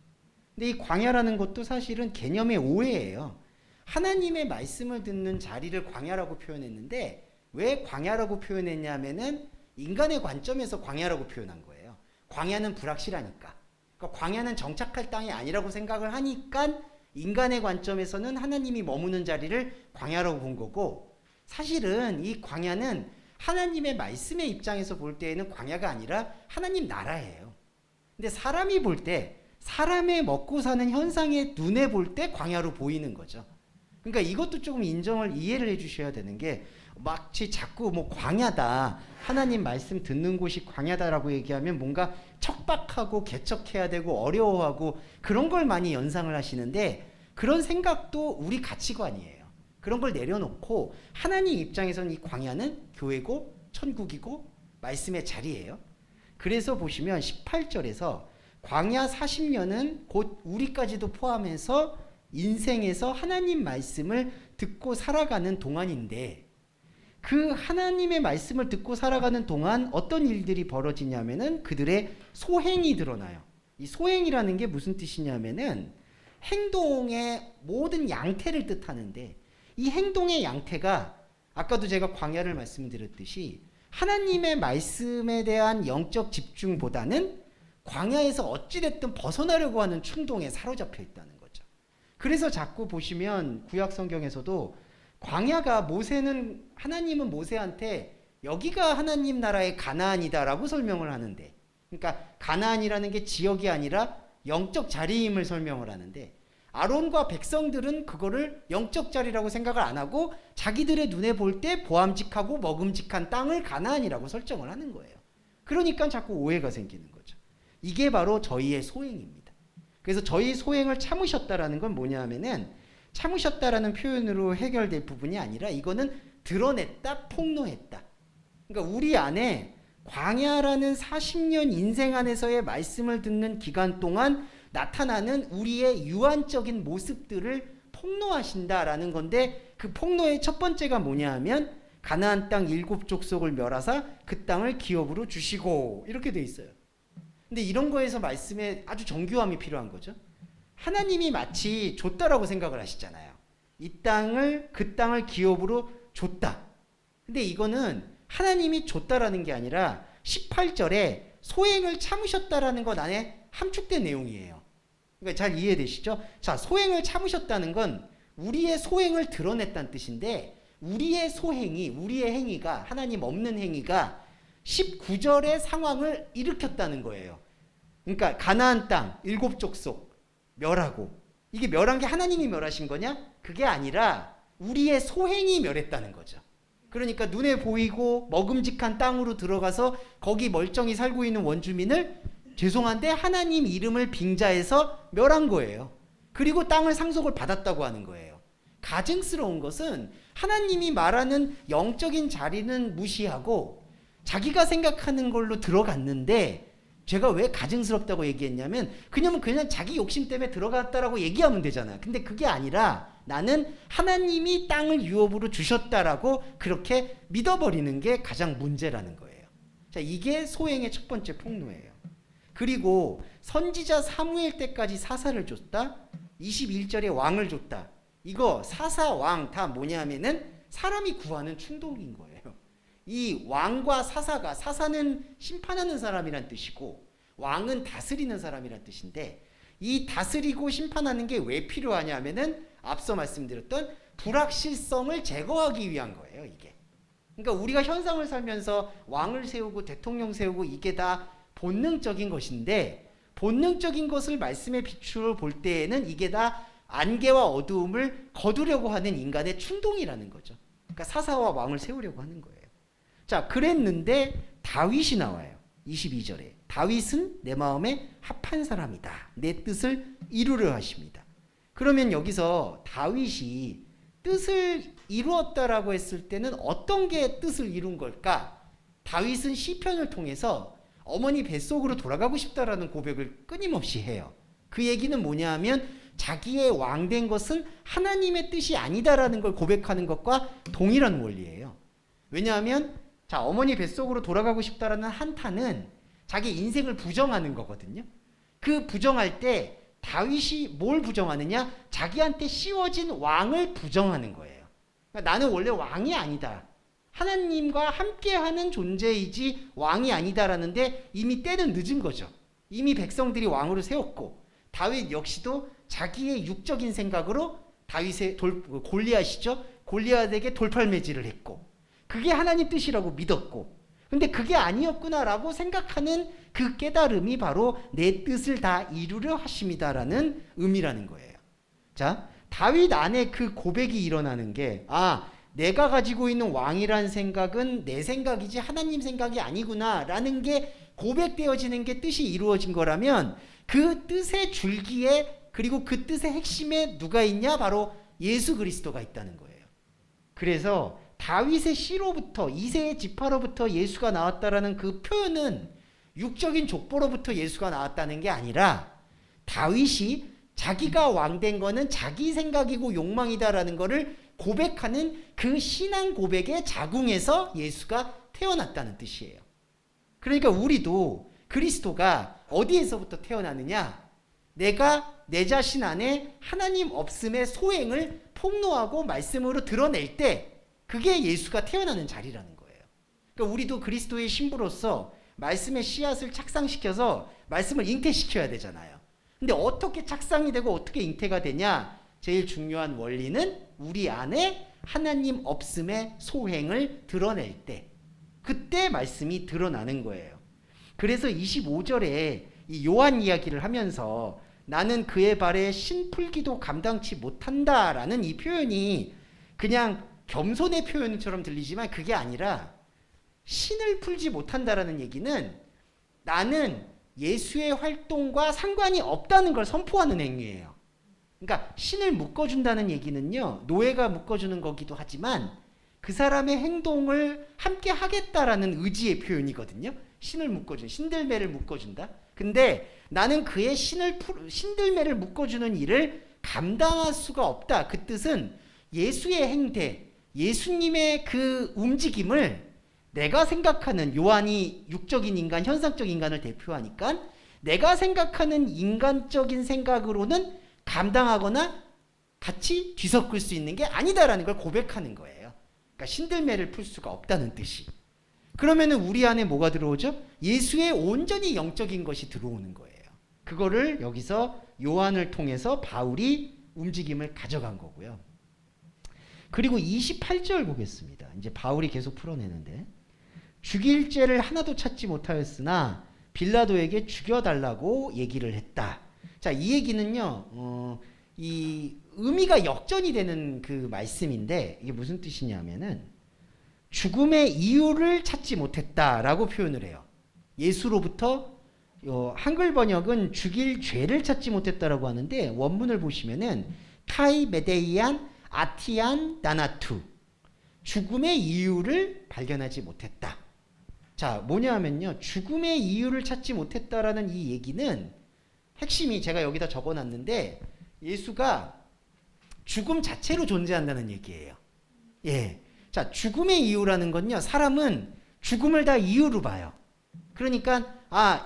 근데 이 광야라는 것도 사실은 개념의 오해예요. 하나님의 말씀을 듣는 자리를 광야라고 표현했는데 왜 광야라고 표현했냐면은 인간의 관점에서 광야라고 표현한 거예요. 광야는 불확실하니까. 그러니까 광야는 정착할 땅이 아니라고 생각을 하니까 인간의 관점에서는 하나님이 머무는 자리를 광야라고 본 거고 사실은 이 광야는 하나님의 말씀의 입장에서 볼 때에는 광야가 아니라 하나님 나라예요. 근데 사람이 볼 때 사람의 먹고 사는 현상의 눈에 볼 때 광야로 보이는 거죠. 그러니까 이것도 조금 인정을 이해를 해주셔야 되는 게 마치 자꾸 뭐 광야다 하나님 말씀 듣는 곳이 광야다라고 얘기하면 뭔가 척박하고 개척해야 되고 어려워하고 그런 걸 많이 연상을 하시는데 그런 생각도 우리 가치관이에요. 그런 걸 내려놓고 하나님 입장에서는 이 광야는 교회고 천국이고 말씀의 자리예요. 그래서 보시면 18절에서 광야 40년은 곧 우리까지도 포함해서 인생에서 하나님 말씀을 듣고 살아가는 동안인데 그 하나님의 말씀을 듣고 살아가는 동안 어떤 일들이 벌어지냐면은 그들의 소행이 드러나요. 이 소행이라는 게 무슨 뜻이냐면은 행동의 모든 양태를 뜻하는데 이 행동의 양태가 아까도 제가 광야를 말씀드렸듯이 하나님의 말씀에 대한 영적 집중보다는 광야에서 어찌됐든 벗어나려고 하는 충동에 사로잡혀 있다는 거죠. 그래서 자꾸 보시면 구약 성경에서도 광야가 하나님은 모세한테 여기가 하나님 나라의 가나안이다라고 설명을 하는데 그러니까 가나안이라는 게 지역이 아니라 영적 자리임을 설명을 하는데 아론과 백성들은 그거를 영적 자리라고 생각을 안 하고 자기들의 눈에 볼 때 보암직하고 먹음직한 땅을 가나안이라고 설정을 하는 거예요. 그러니까 자꾸 오해가 생기는 거죠. 이게 바로 저희의 소행입니다. 그래서 저희 소행을 참으셨다라는 건 뭐냐 하면은 참으셨다라는 표현으로 해결될 부분이 아니라 이거는 드러냈다, 폭로했다. 그러니까 우리 안에 광야라는 40년 인생 안에서의 말씀을 듣는 기간 동안 나타나는 우리의 유한적인 모습들을 폭로하신다라는 건데 그 폭로의 첫 번째가 뭐냐 하면 가나안 땅 7족속을 멸하사 그 땅을 기업으로 주시고 이렇게 돼 있어요. 근데 이런 거에서 말씀에 아주 정교함이 필요한 거죠. 하나님이 마치 줬다라고 생각을 하시잖아요. 그 땅을 기업으로 줬다. 근데 이거는 하나님이 줬다라는 게 아니라 18절에 소행을 참으셨다라는 것 안에 함축된 내용이에요. 그러니까 잘 이해되시죠? 자, 소행을 참으셨다는 건 우리의 소행을 드러냈다는 뜻인데 우리의 소행이 우리의 행위가 하나님 없는 행위가 19절의 상황을 일으켰다는 거예요. 그러니까 가나안 땅 7족속 멸하고 이게 멸한 게 하나님이 멸하신 거냐? 그게 아니라 우리의 소행이 멸했다는 거죠. 그러니까 눈에 보이고 먹음직한 땅으로 들어가서 거기 멀쩡히 살고 있는 원주민을 죄송한데 하나님 이름을 빙자해서 멸한 거예요. 그리고 땅을 상속을 받았다고 하는 거예요. 가증스러운 것은 하나님이 말하는 영적인 자리는 무시하고 자기가 생각하는 걸로 들어갔는데 제가 왜 가증스럽다고 얘기했냐면 그냥 자기 욕심 때문에 들어갔다라고 얘기하면 되잖아요. 근데 그게 아니라 나는 하나님이 땅을 유업으로 주셨다라고 그렇게 믿어버리는 게 가장 문제라는 거예요. 자, 이게 소행의 첫 번째 폭로예요. 그리고 선지자 사무엘 때까지 사사를 줬다. 21절에 왕을 줬다. 이거 사사 왕 다 뭐냐면은 사람이 구하는 충동인 거예요. 이 왕과 사사가 사사는 심판하는 사람이란 뜻이고 왕은 다스리는 사람이란 뜻인데 이 다스리고 심판하는 게 왜 필요하냐 하면은 앞서 말씀드렸던 불확실성을 제거하기 위한 거예요. 이게. 그러니까 우리가 현상을 살면서 왕을 세우고 대통령 세우고 이게 다 본능적인 것인데 본능적인 것을 말씀의 빛으로 볼 때에는 이게 다 안개와 어두움을 거두려고 하는 인간의 충동이라는 거죠. 그러니까 사사와 왕을 세우려고 하는 거예요. 자, 그랬는데 다윗이 나와요. 22절에 다윗은 내 마음에 합한 사람이다. 내 뜻을 이루려 하십니다. 그러면 여기서 다윗이 뜻을 이루었다라고 했을 때는 어떤 게 뜻을 이룬 걸까? 다윗은 시편을 통해서 어머니 뱃속으로 돌아가고 싶다라는 고백을 끊임없이 해요. 그 얘기는 뭐냐 하면 자기의 왕된 것은 하나님의 뜻이 아니다라는 걸 고백하는 것과 동일한 원리예요. 왜냐하면 자, 어머니 뱃속으로 돌아가고 싶다라는 한탄은 자기 인생을 부정하는 거거든요. 그 부정할 때 다윗이 뭘 부정하느냐? 자기한테 씌워진 왕을 부정하는 거예요. 그러니까 나는 원래 왕이 아니다. 하나님과 함께하는 존재이지 왕이 아니다라는데 이미 때는 늦은 거죠. 이미 백성들이 왕으로 세웠고 다윗 역시도 자기의 육적인 생각으로 다윗의 골리앗이죠. 골리앗에게 돌팔매질을 했고 그게 하나님 뜻이라고 믿었고 근데 그게 아니었구나라고 생각하는 그 깨달음이 바로 내 뜻을 다 이루려 하심이다라는 의미라는 거예요. 자, 다윗 안에 그 고백이 일어나는 게 내가 가지고 있는 왕이란 생각은 내 생각이지 하나님 생각이 아니구나라는 게 고백되어지는 게 뜻이 이루어진 거라면 그 뜻의 줄기에 그리고 그 뜻의 핵심에 누가 있냐? 바로 예수 그리스도가 있다는 거예요. 그래서 다윗의 씨로부터 이새의 지파로부터 예수가 나왔다라는 그 표현은 육적인 족보로부터 예수가 나왔다는 게 아니라 다윗이 자기가 왕된 거는 자기 생각이고 욕망이다라는 거를 고백하는 그 신앙 고백의 자궁에서 예수가 태어났다는 뜻이에요. 그러니까 우리도 그리스도가 어디에서부터 태어나느냐? 내가 내 자신 안에 하나님 없음의 소행을 폭로하고 말씀으로 드러낼 때 그게 예수가 태어나는 자리라는 거예요. 그러니까 우리도 그리스도의 신부로서 말씀의 씨앗을 착상시켜서 말씀을 잉태시켜야 되잖아요. 근데 어떻게 착상이 되고 어떻게 잉태가 되냐? 제일 중요한 원리는 우리 안에 하나님 없음의 소행을 드러낼 때 그때 말씀이 드러나는 거예요. 그래서 25절에 이 요한 이야기를 하면서 나는 그의 발에 신 풀기도 감당치 못한다라는 이 표현이 그냥 겸손의 표현처럼 들리지만 그게 아니라 신을 풀지 못한다라는 얘기는 나는 예수의 활동과 상관이 없다는 걸 선포하는 행위예요. 그러니까 신을 묶어준다는 얘기는요, 노예가 묶어주는 거기도 하지만 그 사람의 행동을 함께 하겠다라는 의지의 표현이거든요. 신을 묶어준, 신들매를 묶어준다. 근데 나는 그의 신들매를 묶어주는 일을 감당할 수가 없다. 그 뜻은 예수의 행태, 예수님의 그 움직임을 내가 생각하는, 요한이 육적인 인간, 현상적 인간을 대표하니까 내가 생각하는 인간적인 생각으로는 감당하거나 같이 뒤섞을 수 있는 게 아니다라는 걸 고백하는 거예요. 그러니까 신들매를 풀 수가 없다는 뜻이. 그러면은 우리 안에 뭐가 들어오죠? 예수의 온전히 영적인 것이 들어오는 거예요. 그거를 여기서 요한을 통해서 바울이 움직임을 가져간 거고요. 그리고 28절 보겠습니다. 이제 바울이 계속 풀어내는데 죽일 죄를 하나도 찾지 못하였으나 빌라도에게 죽여달라고 얘기를 했다. 자, 이 얘기는요, 이 의미가 역전이 되는 그 말씀인데 이게 무슨 뜻이냐면은 죽음의 이유를 찾지 못했다라고 표현을 해요. 예수로부터 한글 번역은 죽일 죄를 찾지 못했다라고 하는데 원문을 보시면은 카이 메데이안 아티안 다나투 죽음의 이유를 발견하지 못했다. 자, 뭐냐면요, 죽음의 이유를 찾지 못했다라는 이 얘기는 핵심이 제가 여기다 적어놨는데 예수가 죽음 자체로 존재한다는 얘기예요. 예, 자, 죽음의 이유라는 건요, 사람은 죽음을 다 이유로 봐요. 그러니까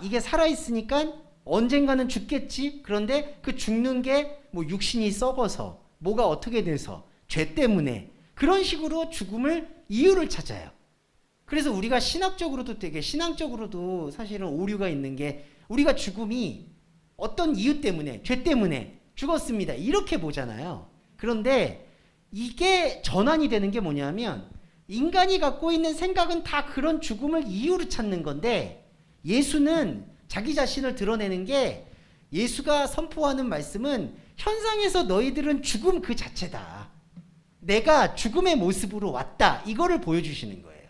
이게 살아있으니까 언젠가는 죽겠지. 그런데 그 죽는 게 뭐 육신이 썩어서 뭐가 어떻게 돼서 죄 때문에 그런 식으로 죽음을 이유를 찾아요. 그래서 우리가 신학적으로도 되게 신앙적으로도 사실은 오류가 있는 게 우리가 죽음이 어떤 이유 때문에 죄 때문에 죽었습니다 이렇게 보잖아요. 그런데 이게 전환이 되는 게 뭐냐면 인간이 갖고 있는 생각은 다 그런 죽음을 이유로 찾는 건데 예수는 자기 자신을 드러내는 게 예수가 선포하는 말씀은 현상에서 너희들은 죽음 그 자체다. 내가 죽음의 모습으로 왔다. 이거를 보여주시는 거예요.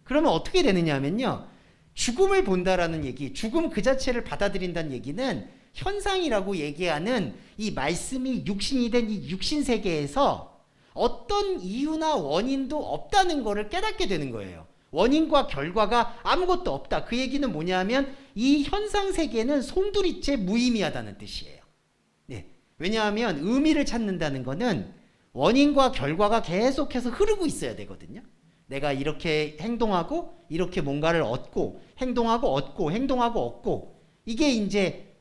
그러면 어떻게 되느냐 하면요, 죽음을 본다라는 얘기, 죽음 그 자체를 받아들인다는 얘기는 현상이라고 얘기하는 이 말씀이 육신이 된 이 육신 세계에서 어떤 이유나 원인도 없다는 것을 깨닫게 되는 거예요. 원인과 결과가 아무것도 없다. 그 얘기는 뭐냐면 이 현상 세계는 송두리째 무의미하다는 뜻이에요. 네. 왜냐하면 의미를 찾는다는 것은 원인과 결과가 계속해서 흐르고 있어야 되거든요. 내가 이렇게 행동하고 이렇게 뭔가를 얻고 행동하고 얻고 행동하고 얻고 이게 이제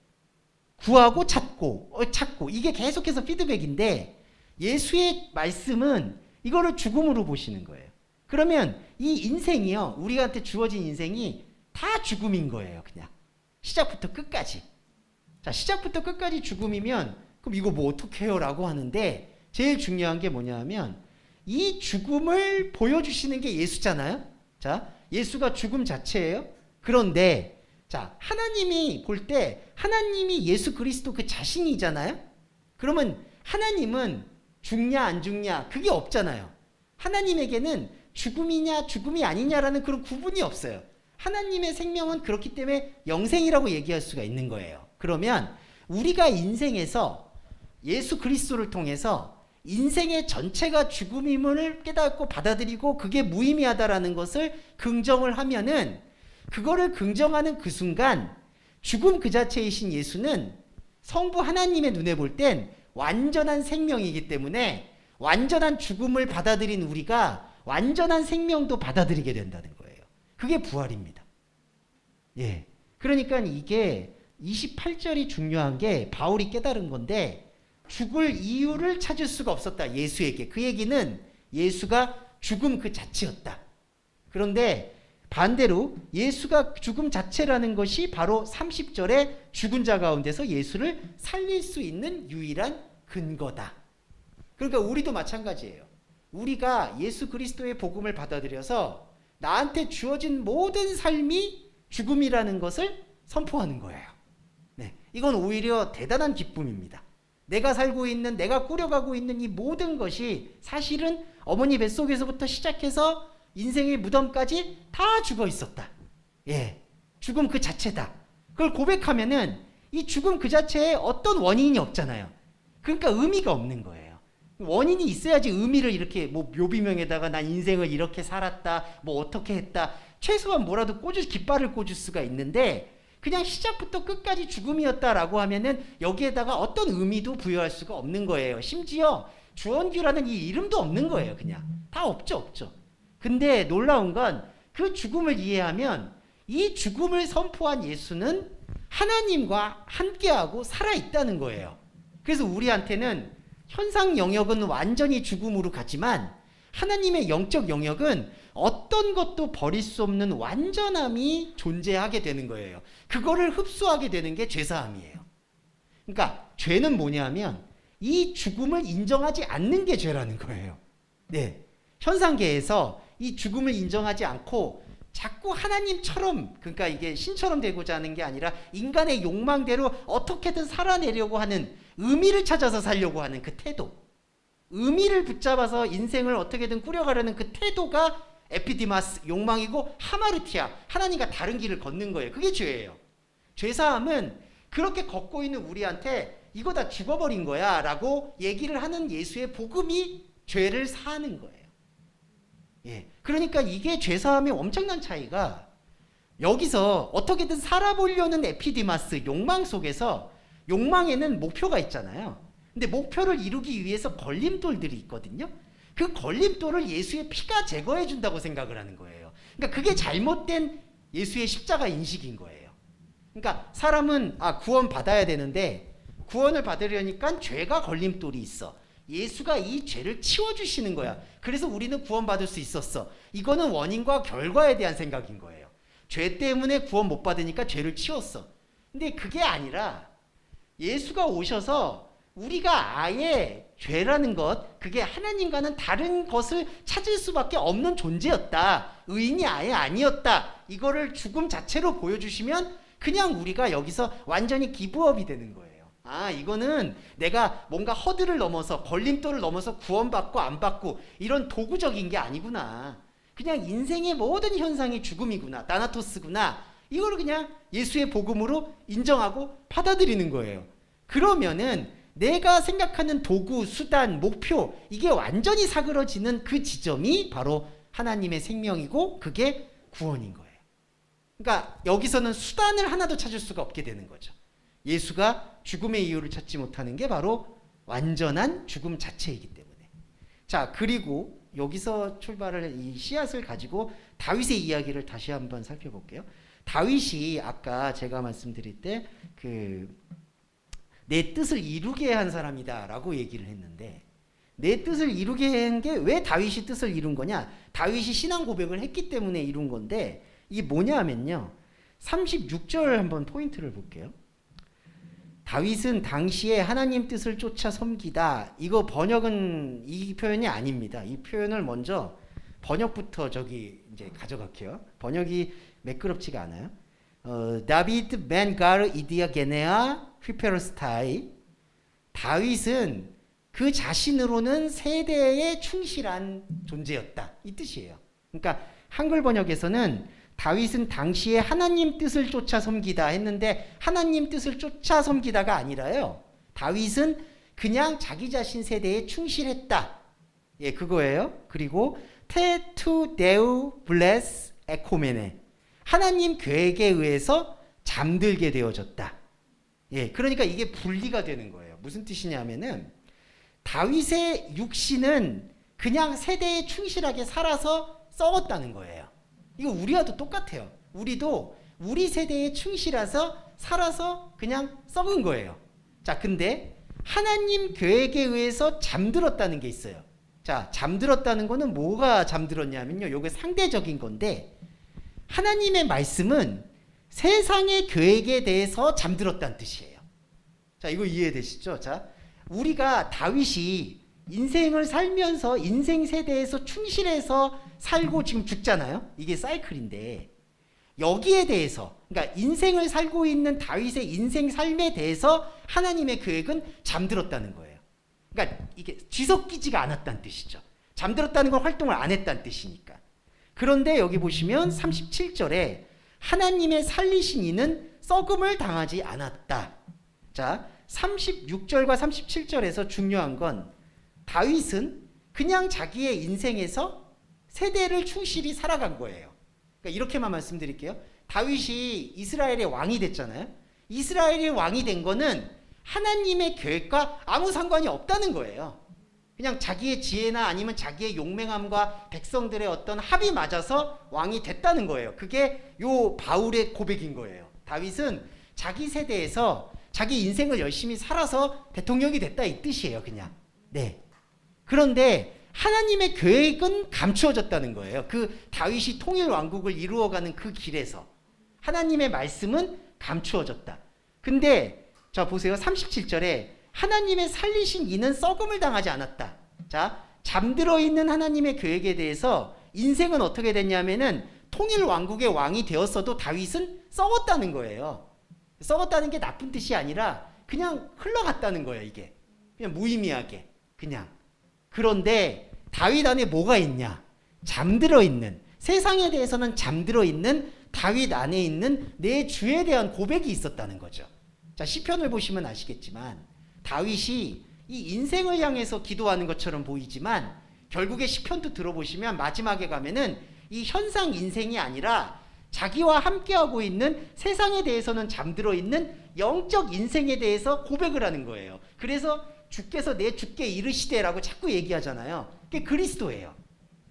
구하고 찾고 이게 계속해서 피드백인데 예수의 말씀은 이거를 죽음으로 보시는 거예요. 그러면 이 인생이요, 우리한테 주어진 인생이 다 죽음인 거예요. 그냥 시작부터 끝까지. 자, 시작부터 끝까지 죽음이면 그럼 이거 뭐 어떻게 해요? 라고 하는데 제일 중요한 게 뭐냐 하면 이 죽음을 보여주시는 게 예수잖아요. 자, 예수가 죽음 자체예요. 그런데 자, 하나님이 볼 때 하나님이 예수 그리스도 그 자신이잖아요. 그러면 하나님은 죽냐 안 죽냐 그게 없잖아요. 하나님에게는 죽음이냐 죽음이 아니냐라는 그런 구분이 없어요. 하나님의 생명은 그렇기 때문에 영생이라고 얘기할 수가 있는 거예요. 그러면 우리가 인생에서 예수 그리스도를 통해서 인생의 전체가 죽음임을 깨닫고 받아들이고 그게 무의미하다라는 것을 긍정을 하면은 그거를 긍정하는 그 순간 죽음 그 자체이신 예수는 성부 하나님의 눈에 볼 땐 완전한 생명이기 때문에 완전한 죽음을 받아들인 우리가 완전한 생명도 받아들이게 된다는 거예요. 그게 부활입니다. 예. 그러니까 이게 28절이 중요한 게 바울이 깨달은 건데 죽을 이유를 찾을 수가 없었다. 예수에게. 그 얘기는 예수가 죽음 그 자체였다. 그런데 반대로 예수가 죽음 자체라는 것이 바로 30절에 죽은 자 가운데서 예수를 살릴 수 있는 유일한 근거다. 그러니까 우리도 마찬가지예요. 우리가 예수 그리스도의 복음을 받아들여서 나한테 주어진 모든 삶이 죽음이라는 것을 선포하는 거예요. 네, 이건 오히려 대단한 기쁨입니다. 내가 살고 있는, 내가 꾸려가고 있는 이 모든 것이 사실은 어머니 뱃속에서부터 시작해서 인생의 무덤까지 다 죽어 있었다. 예, 죽음 그 자체다. 그걸 고백하면은 이 죽음 그 자체에 어떤 원인이 없잖아요. 그러니까 의미가 없는 거예요. 원인이 있어야지 의미를 이렇게 뭐 묘비명에다가 난 인생을 이렇게 살았다, 뭐 어떻게 했다, 최소한 뭐라도 깃발을 꽂을 수가 있는데 그냥 시작부터 끝까지 죽음이었다라고 하면은 여기에다가 어떤 의미도 부여할 수가 없는 거예요. 심지어 주원규라는 이 이름도 없는 거예요. 그냥 다 없죠. 근데 놀라운 건 그 죽음을 이해하면 이 죽음을 선포한 예수는 하나님과 함께하고 살아있다는 거예요. 그래서 우리한테는 현상 영역은 완전히 죽음으로 가지만 하나님의 영적 영역은 어떤 것도 버릴 수 없는 완전함이 존재하게 되는 거예요. 그거를 흡수하게 되는 게 죄사함이에요. 그러니까 죄는 뭐냐면 이 죽음을 인정하지 않는 게 죄라는 거예요. 네. 현상계에서 이 죽음을 인정하지 않고 자꾸 하나님처럼, 그러니까 이게 신처럼 되고자 하는 게 아니라 인간의 욕망대로 어떻게든 살아내려고 하는, 의미를 찾아서 살려고 하는 그 태도, 의미를 붙잡아서 인생을 어떻게든 꾸려가려는 그 태도가 에피디마스, 욕망이고, 하마르티아, 하나님과 다른 길을 걷는 거예요. 그게 죄예요. 죄사함은 그렇게 걷고 있는 우리한테 이거 다 죽어버린 거야 라고 얘기를 하는 예수의 복음이 죄를 사하는 거예요. 예. 그러니까 이게 죄사함의 엄청난 차이가, 여기서 어떻게든 살아보려는 에피디마스, 욕망 속에서, 욕망에는 목표가 있잖아요. 근데 목표를 이루기 위해서 걸림돌들이 있거든요. 그 걸림돌을 예수의 피가 제거해 준다고 생각을 하는 거예요. 그러니까 그게 잘못된 예수의 십자가 인식인 거예요. 그러니까 사람은 구원 받아야 되는데, 구원을 받으려니까 죄가 걸림돌이 있어. 예수가 이 죄를 치워주시는 거야. 그래서 우리는 구원받을 수 있었어. 이거는 원인과 결과에 대한 생각인 거예요. 죄 때문에 구원 못 받으니까 죄를 치웠어. 근데 그게 아니라 예수가 오셔서 우리가 아예 죄라는 것, 그게 하나님과는 다른 것을 찾을 수밖에 없는 존재였다. 의인이 아예 아니었다. 이거를 죽음 자체로 보여주시면 그냥 우리가 여기서 완전히 기브업이 되는 거예요. 이거는 내가 뭔가 허들을 넘어서, 걸림돌을 넘어서 구원받고 안 받고 이런 도구적인 게 아니구나. 그냥 인생의 모든 현상이 죽음이구나. 나나토스구나. 이거를 그냥 예수의 복음으로 인정하고 받아들이는 거예요. 그러면은 내가 생각하는 도구, 수단, 목표, 이게 완전히 사그러지는 그 지점이 바로 하나님의 생명이고, 그게 구원인 거예요. 그러니까 여기서는 수단을 하나도 찾을 수가 없게 되는 거죠. 예수가 죽음의 이유를 찾지 못하는 게 바로 완전한 죽음 자체이기 때문에. 자, 그리고 여기서 출발을, 이 씨앗을 가지고 다윗의 이야기를 다시 한번 살펴볼게요. 다윗이 아까 제가 말씀드릴 때 내 뜻을 이루게 한 사람이다 라고 얘기를 했는데, 내 뜻을 이루게 한 게 왜 다윗이 뜻을 이룬 거냐? 다윗이 신앙 고백을 했기 때문에 이룬 건데, 이게 뭐냐 하면요, 36절 한번 포인트를 볼게요. 다윗은 당시에 하나님 뜻을 쫓아 섬기다. 이거 번역은 이 표현이 아닙니다. 이 표현을 먼저 번역부터 이제 가져갈게요. 번역이 매끄럽지가 않아요. 다비드 벤 가르 이디아 게네아 휘페르스타이. 다윗은 그 자신으로는 세대에 충실한 존재였다. 이 뜻이에요. 그러니까 한글 번역에서는 다윗은 당시에 하나님 뜻을 쫓아 섬기다 했는데, 하나님 뜻을 쫓아 섬기다가 아니라요, 다윗은 그냥 자기 자신 세대에 충실했다. 예, 그거예요. 그리고 테투 데우 블레스 에코메네, 하나님 계획에 의해서 잠들게 되어졌다. 예, 그러니까 이게 분리가 되는 거예요. 무슨 뜻이냐면은, 다윗의 육신은 그냥 세대에 충실하게 살아서 썩었다는 거예요. 이거 우리와도 똑같아요. 우리도 우리 세대에 충실해서 살아서 그냥 썩은 거예요. 자, 근데 하나님 계획에 의해서 잠들었다는 게 있어요. 자, 잠들었다는 거는 뭐가 잠들었냐면요, 요게 상대적인 건데, 하나님의 말씀은 세상의 계획에 대해서 잠들었다는 뜻이에요. 자, 이거 이해되시죠? 자, 우리가 다윗이 인생을 살면서 인생 세대에서 충실해서 살고 지금 죽잖아요. 이게 사이클인데, 여기에 대해서, 그러니까 인생을 살고 있는 다윗의 인생 삶에 대해서 하나님의 계획은 잠들었다는 거예요. 그러니까 이게 뒤섞이지가 않았다는 뜻이죠. 잠들었다는 건 활동을 안 했다는 뜻이니까. 그런데 여기 보시면 37절에 하나님의 살리신 이는 썩음을 당하지 않았다. 자, 36절과 37절에서 중요한 건, 다윗은 그냥 자기의 인생에서 세대를 충실히 살아간 거예요. 그러니까 이렇게만 말씀드릴게요. 다윗이 이스라엘의 왕이 됐잖아요. 이스라엘의 왕이 된 거는 하나님의 계획과 아무 상관이 없다는 거예요. 그냥 자기의 지혜나 아니면 자기의 용맹함과 백성들의 어떤 합이 맞아서 왕이 됐다는 거예요. 그게 요 바울의 고백인 거예요. 다윗은 자기 세대에서 자기 인생을 열심히 살아서 대통령이 됐다, 이 뜻이에요, 그냥. 네. 그런데 하나님의 계획은 감추어졌다는 거예요. 그 다윗이 통일 왕국을 이루어가는 그 길에서 하나님의 말씀은 감추어졌다. 근데 자, 보세요. 37절에 하나님의 살리신 이는 썩음을 당하지 않았다. 자, 잠들어 있는 하나님의 계획에 대해서 인생은 어떻게 됐냐면은 통일 왕국의 왕이 되었어도 다윗은 썩었다는 거예요. 썩었다는 게 나쁜 뜻이 아니라 그냥 흘러갔다는 거예요. 이게 그냥 무의미하게 그냥. 그런데 다윗 안에 뭐가 있냐? 잠들어 있는, 세상에 대해서는 잠들어 있는 다윗 안에 있는 내 주에 대한 고백이 있었다는 거죠. 자, 시편을 보시면 아시겠지만 다윗이 이 인생을 향해서 기도하는 것처럼 보이지만 결국에 시편도 들어보시면 마지막에 가면은 이 현상 인생이 아니라 자기와 함께하고 있는 세상에 대해서는 잠들어 있는 영적 인생에 대해서 고백을 하는 거예요. 그래서 주께서 내 주께 이르시되라고 자꾸 얘기하잖아요. 그게 그리스도예요.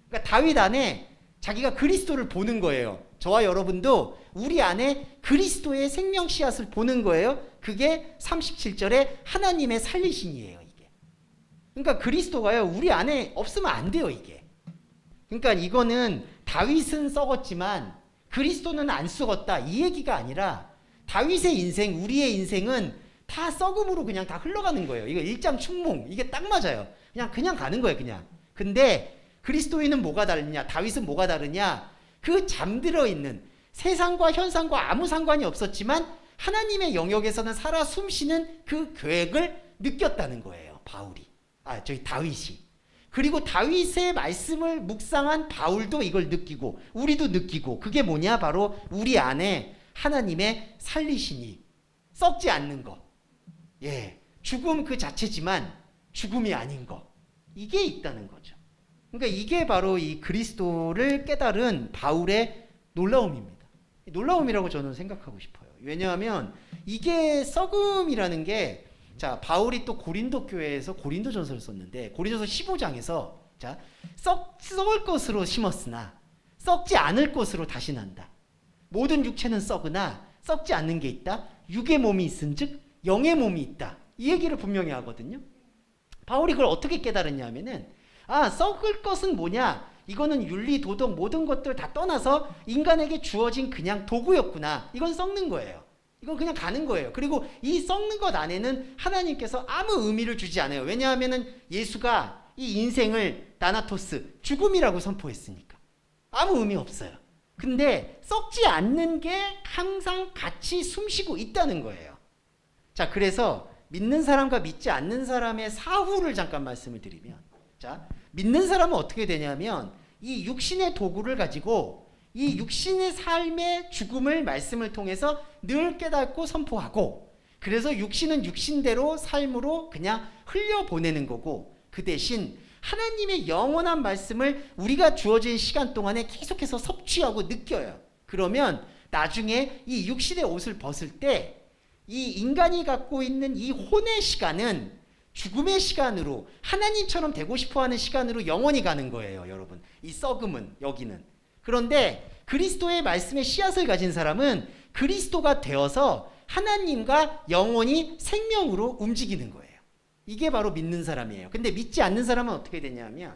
그러니까 다윗 안에 자기가 그리스도를 보는 거예요. 저와 여러분도 우리 안에 그리스도의 생명 씨앗을 보는 거예요. 그게 37절에 하나님의 살리신이에요. 이게. 그러니까 그리스도가요, 우리 안에 없으면 안 돼요. 이게. 그러니까 이거는 다윗은 썩었지만 그리스도는 안 썩었다, 이 얘기가 아니라 다윗의 인생, 우리의 인생은 다 썩음으로 그냥 다 흘러가는 거예요. 이거 일장춘몽, 이게 딱 맞아요. 그냥 가는 거예요. 그냥. 근데 그리스도인은 뭐가 다르냐, 다윗은 뭐가 다르냐, 그 잠들어 있는 세상과 현상과 아무 상관이 없었지만 하나님의 영역에서는 살아 숨쉬는 그 계획을 느꼈다는 거예요. 다윗이. 그리고 다윗의 말씀을 묵상한 바울도 이걸 느끼고 우리도 느끼고, 그게 뭐냐, 바로 우리 안에 하나님의 살리심이, 썩지 않는 것, 죽음 그 자체지만 죽음이 아닌 것, 이게 있다는 거죠. 그러니까 이게 바로 이 그리스도를 깨달은 바울의 놀라움입니다. 놀라움이라고 저는 생각하고 싶어요. 왜냐하면 이게 썩음이라는 게, 자, 바울이 또 고린도 교회에서 고린도전서를 썼는데 고린도서 15장에서 자, 썩을 것으로 심었으나 썩지 않을 것으로 다시 난다. 모든 육체는 썩으나 썩지 않는 게 있다. 육의 몸이 있은즉 영의 몸이 있다. 이 얘기를 분명히 하거든요. 바울이 그걸 어떻게 깨달았냐면은, 썩을 것은 뭐냐? 이거는 윤리, 도덕 모든 것들 다 떠나서 인간에게 주어진 그냥 도구였구나. 이건 썩는 거예요. 이건 그냥 가는 거예요. 그리고 이 썩는 것 안에는 하나님께서 아무 의미를 주지 않아요. 왜냐하면은 예수가 이 인생을 나나토스, 죽음이라고 선포했으니까. 아무 의미 없어요. 근데 썩지 않는 게 항상 같이 숨쉬고 있다는 거예요. 자, 그래서 믿는 사람과 믿지 않는 사람의 사후를 잠깐 말씀을 드리면, 자, 믿는 사람은 어떻게 되냐면 이 육신의 도구를 가지고 이 육신의 삶의 죽음을 말씀을 통해서 늘 깨닫고 선포하고, 그래서 육신은 육신대로 삶으로 그냥 흘려보내는 거고, 그 대신 하나님의 영원한 말씀을 우리가 주어진 시간 동안에 계속해서 섭취하고 느껴요. 그러면 나중에 이 육신의 옷을 벗을 때 이 인간이 갖고 있는 이 혼의 시간은 죽음의 시간으로, 하나님처럼 되고 싶어하는 시간으로 영원히 가는 거예요. 여러분, 이 썩음은 여기는. 그런데 그리스도의 말씀의 씨앗을 가진 사람은 그리스도가 되어서 하나님과 영원히 생명으로 움직이는 거예요. 이게 바로 믿는 사람이에요. 근데 믿지 않는 사람은 어떻게 되냐면,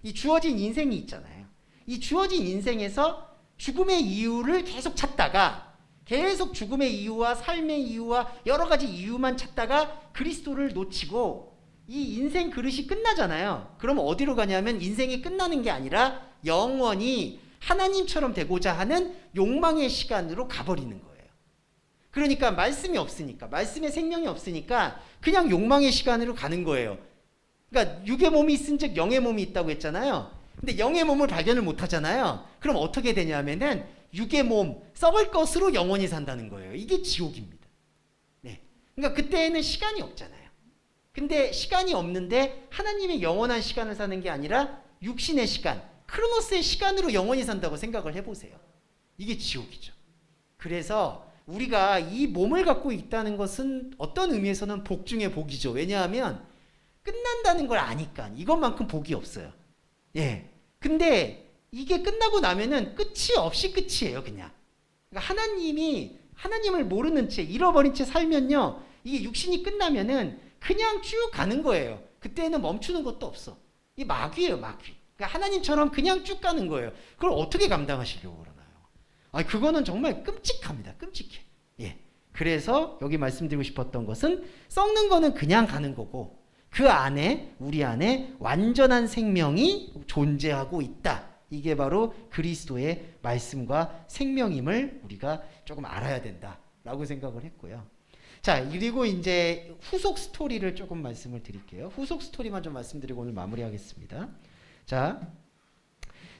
이 주어진 인생이 있잖아요. 이 주어진 인생에서 죽음의 이유를 계속 찾다가, 계속 죽음의 이유와 삶의 이유와 여러 가지 이유만 찾다가 그리스도를 놓치고 이 인생 그릇이 끝나잖아요. 그럼 어디로 가냐면 인생이 끝나는 게 아니라 영원히 하나님처럼 되고자 하는 욕망의 시간으로 가버리는 거예요. 그러니까 말씀이 없으니까, 말씀의 생명이 없으니까 그냥 욕망의 시간으로 가는 거예요. 그러니까 육의 몸이 있은즉 영의 몸이 있다고 했잖아요. 근데 영의 몸을 발견을 못 하잖아요. 그럼 어떻게 되냐면은 육의 몸, 썩을 것으로 영원히 산다는 거예요. 이게 지옥입니다. 네. 그러니까 그때에는 시간이 없잖아요. 근데 시간이 없는데 하나님의 영원한 시간을 사는 게 아니라 육신의 시간, 크로노스의 시간으로 영원히 산다고 생각을 해보세요. 이게 지옥이죠. 그래서 우리가 이 몸을 갖고 있다는 것은 어떤 의미에서는 복 중에 복이죠. 왜냐하면 끝난다는 걸 아니까. 이것만큼 복이 없어요. 예. 근데 이게 끝나고 나면은 끝이 없이 끝이에요, 그냥. 그러니까 하나님을 모르는 채, 잃어버린 채 살면요, 이게 육신이 끝나면은 그냥 쭉 가는 거예요. 그때는 멈추는 것도 없어. 이 마귀예요, 마귀. 그러니까 하나님처럼 그냥 쭉 가는 거예요. 그걸 어떻게 감당하시려고 그러나요? 그거는 정말 끔찍합니다. 끔찍해. 예. 그래서 여기 말씀드리고 싶었던 것은 썩는 거는 그냥 가는 거고, 그 안에 우리 안에 완전한 생명이 존재하고 있다. 이게 바로 그리스도의 말씀과 생명임을 우리가 조금 알아야 된다라고 생각을 했고요. 자, 그리고 이제 후속 스토리를 조금 말씀을 드릴게요. 후속 스토리만 좀 말씀드리고 오늘 마무리하겠습니다. 자,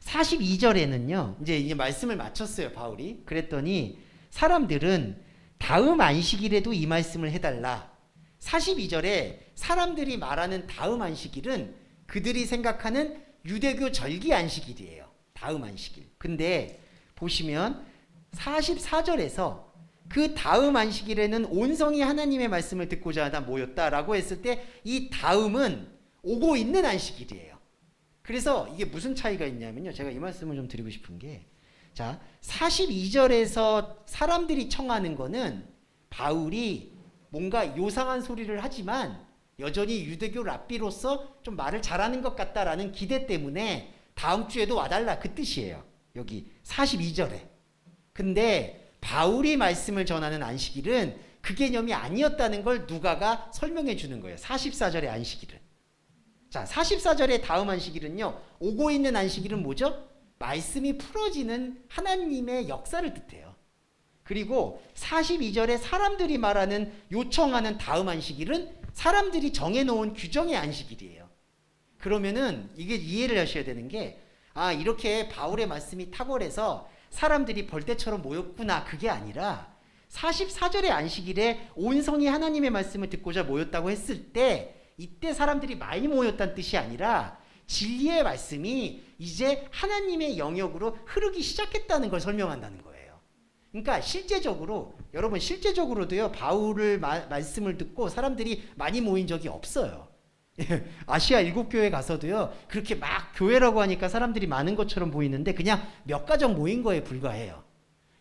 42절에는요. 이제 말씀을 마쳤어요, 바울이. 그랬더니 사람들은 다음 안식일에도 이 말씀을 해달라. 42절에 사람들이 말하는 다음 안식일은 그들이 생각하는 유대교 절기 안식일이에요. 다음 안식일. 근데 보시면 44절에서 그 다음 안식일에는 온 성이 하나님의 말씀을 듣고자 하다 모였다라고 했을 때 이 다음은 오고 있는 안식일이에요. 그래서 이게 무슨 차이가 있냐면요. 제가 이 말씀을 좀 드리고 싶은 게, 자, 42절에서 사람들이 청하는 거는 바울이 뭔가 요상한 소리를 하지만 여전히 유대교 랍비로서 좀 말을 잘하는 것 같다라는 기대 때문에 다음 주에도 와달라, 그 뜻이에요. 여기 42절에. 근데 바울이 말씀을 전하는 안식일은 그 개념이 아니었다는 걸 누가가 설명해 주는 거예요. 44절의 안식일은. 자, 44절의 다음 안식일은요. 오고 있는 안식일은 뭐죠? 말씀이 풀어지는 하나님의 역사를 뜻해요. 그리고 42절에 사람들이 말하는 요청하는 다음 안식일은 사람들이 정해놓은 규정의 안식일이에요. 그러면은 이게 이해를 하셔야 되는 게, 아, 이렇게 바울의 말씀이 탁월해서 사람들이 벌떼처럼 모였구나, 그게 아니라 44절의 안식일에 온 성이 하나님의 말씀을 듣고자 모였다고 했을 때 이때 사람들이 많이 모였다는 뜻이 아니라 진리의 말씀이 이제 하나님의 영역으로 흐르기 시작했다는 걸 설명한다는 거예요. 그러니까 실제적으로, 여러분 실제적으로도요, 바울을 말씀을 듣고 사람들이 많이 모인 적이 없어요. 아시아 7교회 가서도요, 그렇게 막 교회라고 하니까 사람들이 많은 것처럼 보이는데 그냥 몇 가정 모인 거에 불과해요.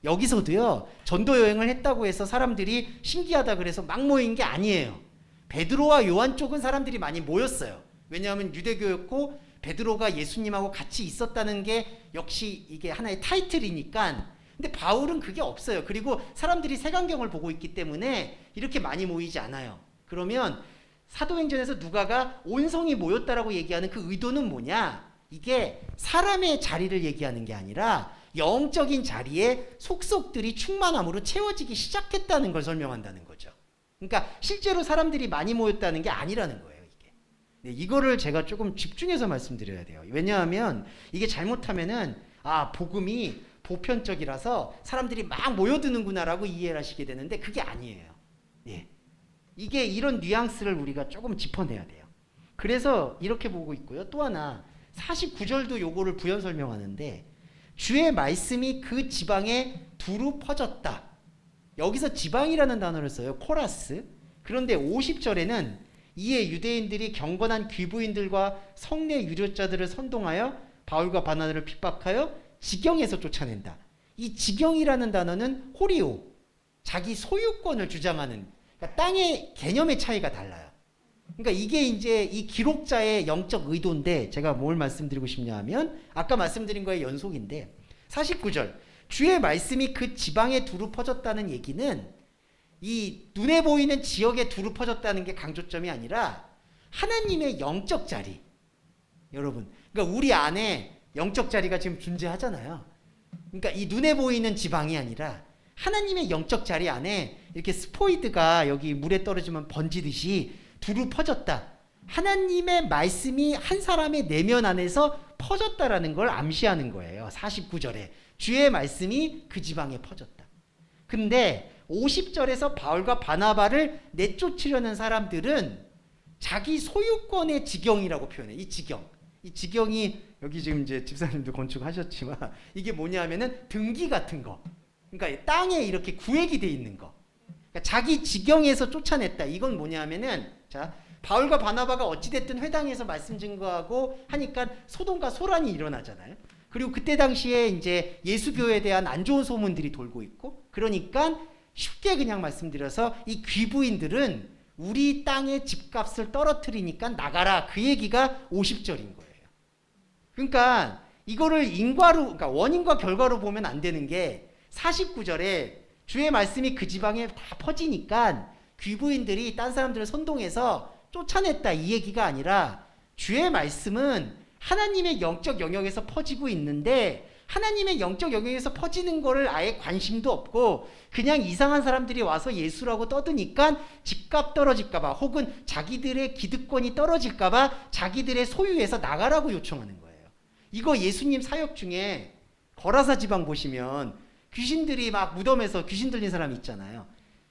여기서도요, 전도 여행을 했다고 해서 사람들이 신기하다 그래서 막 모인 게 아니에요. 베드로와 요한 쪽은 사람들이 많이 모였어요. 왜냐하면 유대교였고 베드로가 예수님하고 같이 있었다는 게 역시 이게 하나의 타이틀이니까. 근데 바울은 그게 없어요. 그리고 사람들이 색안경을 보고 있기 때문에 이렇게 많이 모이지 않아요. 그러면 사도행전에서 누가가 온 성이 모였다라고 얘기하는 그 의도는 뭐냐? 이게 사람의 자리를 얘기하는 게 아니라 영적인 자리에 속속들이 충만함으로 채워지기 시작했다는 걸 설명한다는 거죠. 그러니까 실제로 사람들이 많이 모였다는 게 아니라는 거예요, 이게. 네, 이거를 제가 조금 집중해서 말씀드려야 돼요. 왜냐하면 이게 잘못하면은, 아, 복음이 보편적이라서 사람들이 막 모여드는구나라고 이해를 하시게 되는데 그게 아니에요. 예. 이게 이런 뉘앙스를 우리가 조금 짚어내야 돼요. 그래서 이렇게 보고 있고요. 또 하나 49절도 요거를 부연 설명하는데, 주의 말씀이 그 지방에 두루 퍼졌다. 여기서 지방이라는 단어를 써요. 코라스. 그런데 50절에는 이에 유대인들이 경건한 귀부인들과 성내 유력자들을 선동하여 바울과 바나바를 핍박하여 지경에서 쫓아낸다. 이 지경이라는 단어는 호리오, 자기 소유권을 주장하는, 그러니까 땅의 개념의 차이가 달라요. 그러니까 이게 이제 이 기록자의 영적 의도인데, 제가 뭘 말씀드리고 싶냐 하면 아까 말씀드린 거의 연속인데, 49절 주의 말씀이 그 지방에 두루 퍼졌다는 얘기는 이 눈에 보이는 지역에 두루 퍼졌다는 게 강조점이 아니라 하나님의 영적 자리. 여러분, 그러니까 우리 안에 영적 자리가 지금 존재하잖아요. 그러니까 이 눈에 보이는 지방이 아니라 하나님의 영적 자리 안에 이렇게 스포이드가 여기 물에 떨어지면 번지듯이 두루 퍼졌다. 하나님의 말씀이 한 사람의 내면 안에서 퍼졌다라는 걸 암시하는 거예요. 49절에 주의 말씀이 그 지방에 퍼졌다. 근데 50절에서 바울과 바나바를 내쫓으려는 사람들은 자기 소유권의 지경이라고 표현해요. 이 지경. 이 지경이 여기 지금 이제 집사님도 건축하셨지만 이게 뭐냐면은 등기 같은 거. 그러니까 땅에 이렇게 구획이 돼 있는 거. 그러니까 자기 지경에서 쫓아냈다. 이건 뭐냐면은, 자, 바울과 바나바가 어찌됐든 회당에서 말씀 증거하고 하니까 소동과 소란이 일어나잖아요. 그리고 그때 당시에 이제 예수교에 대한 안 좋은 소문들이 돌고 있고, 그러니까 쉽게 그냥 말씀드려서 이 귀부인들은 우리 땅의 집값을 떨어뜨리니까 나가라, 그 얘기가 50절인 거예요. 그러니까 이거를 인과로, 그러니까 원인과 결과로 보면 안 되는 게, 49절에 주의 말씀이 그 지방에 다 퍼지니까 귀부인들이 딴 사람들을 선동해서 쫓아냈다 이 얘기가 아니라 주의 말씀은 하나님의 영적 영역에서 퍼지고 있는데 하나님의 영적 영역에서 퍼지는 거를 아예 관심도 없고 그냥 이상한 사람들이 와서 예수라고 떠드니까 집값 떨어질까 봐 혹은 자기들의 기득권이 떨어질까 봐 자기들의 소유에서 나가라고 요청하는 거예요. 이거 예수님 사역 중에 거라사 지방 보시면 귀신들이 막 무덤에서 귀신 들린 사람 있잖아요.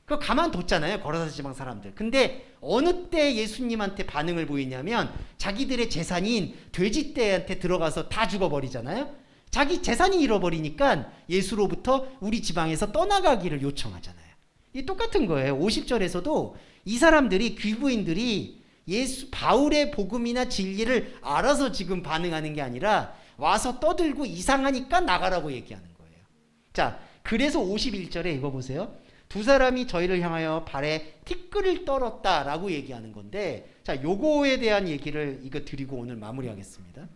그거 가만뒀잖아요. 거라사 지방 사람들. 근데 어느 때 예수님한테 반응을 보이냐면 자기들의 재산인 돼지떼한테 들어가서 다 죽어버리잖아요. 자기 재산이 잃어버리니까 예수로부터 우리 지방에서 떠나가기를 요청하잖아요. 이 똑같은 거예요. 50절에서도 이 사람들이 귀부인들이 예수 바울의 복음이나 진리를 알아서 지금 반응하는 게 아니라 와서 떠들고 이상하니까 나가라고 얘기하는 거예요. 자, 그래서 51절에 이거 보세요. 두 사람이 저희를 향하여 발에 티끌을 떨었다라고 얘기하는 건데, 자, 요거에 대한 얘기를 이거 드리고 오늘 마무리하겠습니다.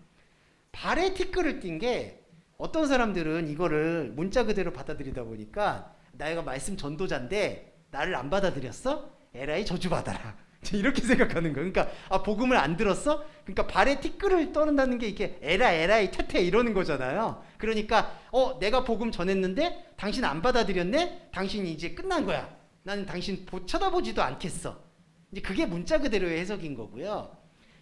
발에 티끌을 띈 게 어떤 사람들은 이거를 문자 그대로 받아들이다 보니까 내가 말씀 전도자인데 나를 안 받아들였어? 에라이 저주받아라. 이렇게 생각하는 거예요. 그러니까 복음을 안 들었어? 그러니까 발에 티끌을 떠는다는 게 이게 에라이 태태 이러는 거잖아요. 그러니까 내가 복음 전했는데 당신 안 받아들였네? 당신이 이제 끝난 거야. 나는 당신 쳐다보지도 않겠어. 이제 그게 문자 그대로의 해석인 거고요.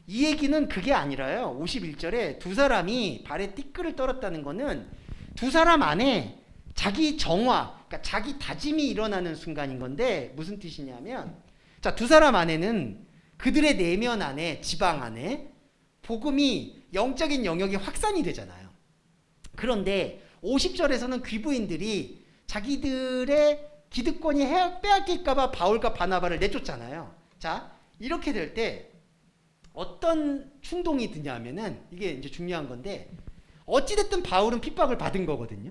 이 얘기는 그게 아니라요. 51절에 두 사람이 발에 티끌을 떨었다는 거는 두 사람 안에 자기 정화, 그러니까 자기 다짐이 일어나는 순간인 건데 무슨 뜻이냐면, 자, 두 사람 안에는 그들의 내면 안에, 지방 안에 복음이 영적인 영역이 확산이 되잖아요. 그런데 50절에서는 귀부인들이 자기들의 기득권이 빼앗길까봐 바울과 바나바를 내쫓잖아요. 자, 이렇게 될 때 어떤 충동이 드냐면은 이게 이제 중요한 건데 어찌됐든 바울은 핍박을 받은 거거든요.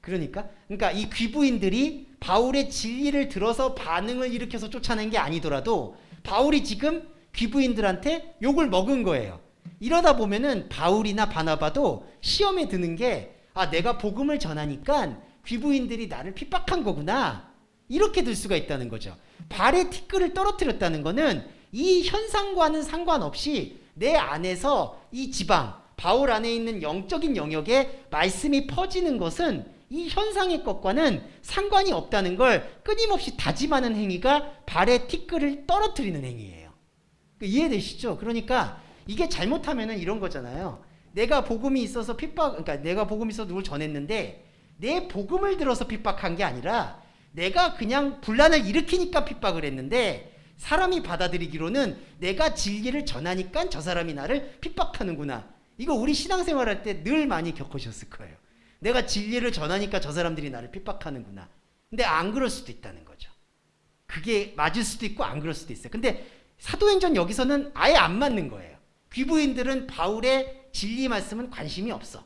그러니까 이 귀부인들이 바울의 진리를 들어서 반응을 일으켜서 쫓아낸 게 아니더라도 바울이 지금 귀부인들한테 욕을 먹은 거예요. 이러다 보면은 바울이나 바나바도 시험에 드는 게 내가 복음을 전하니까 귀부인들이 나를 핍박한 거구나. 이렇게 들 수가 있다는 거죠. 발에 티끌을 떨어뜨렸다는 거는 이 현상과는 상관없이 내 안에서 이 지방, 바울 안에 있는 영적인 영역에 말씀이 퍼지는 것은 이 현상의 것과는 상관이 없다는 걸 끊임없이 다짐하는 행위가 발에 티끌을 떨어뜨리는 행위예요. 이해되시죠? 그러니까 이게 잘못하면은 이런 거잖아요. 내가 복음이 있어서 그러니까 내가 복음이 있어서 누굴 전했는데 내 복음을 들어서 핍박한 게 아니라 내가 그냥 분란을 일으키니까 핍박을 했는데 사람이 받아들이기로는 내가 진리를 전하니까 저 사람이 나를 핍박하는구나. 이거 우리 신앙생활할 때 늘 많이 겪으셨을 거예요. 내가 진리를 전하니까 저 사람들이 나를 핍박하는구나. 근데 안 그럴 수도 있다는 거죠. 그게 맞을 수도 있고 안 그럴 수도 있어요. 근데 사도행전 여기서는 아예 안 맞는 거예요. 귀부인들은 바울의 진리 말씀은 관심이 없어.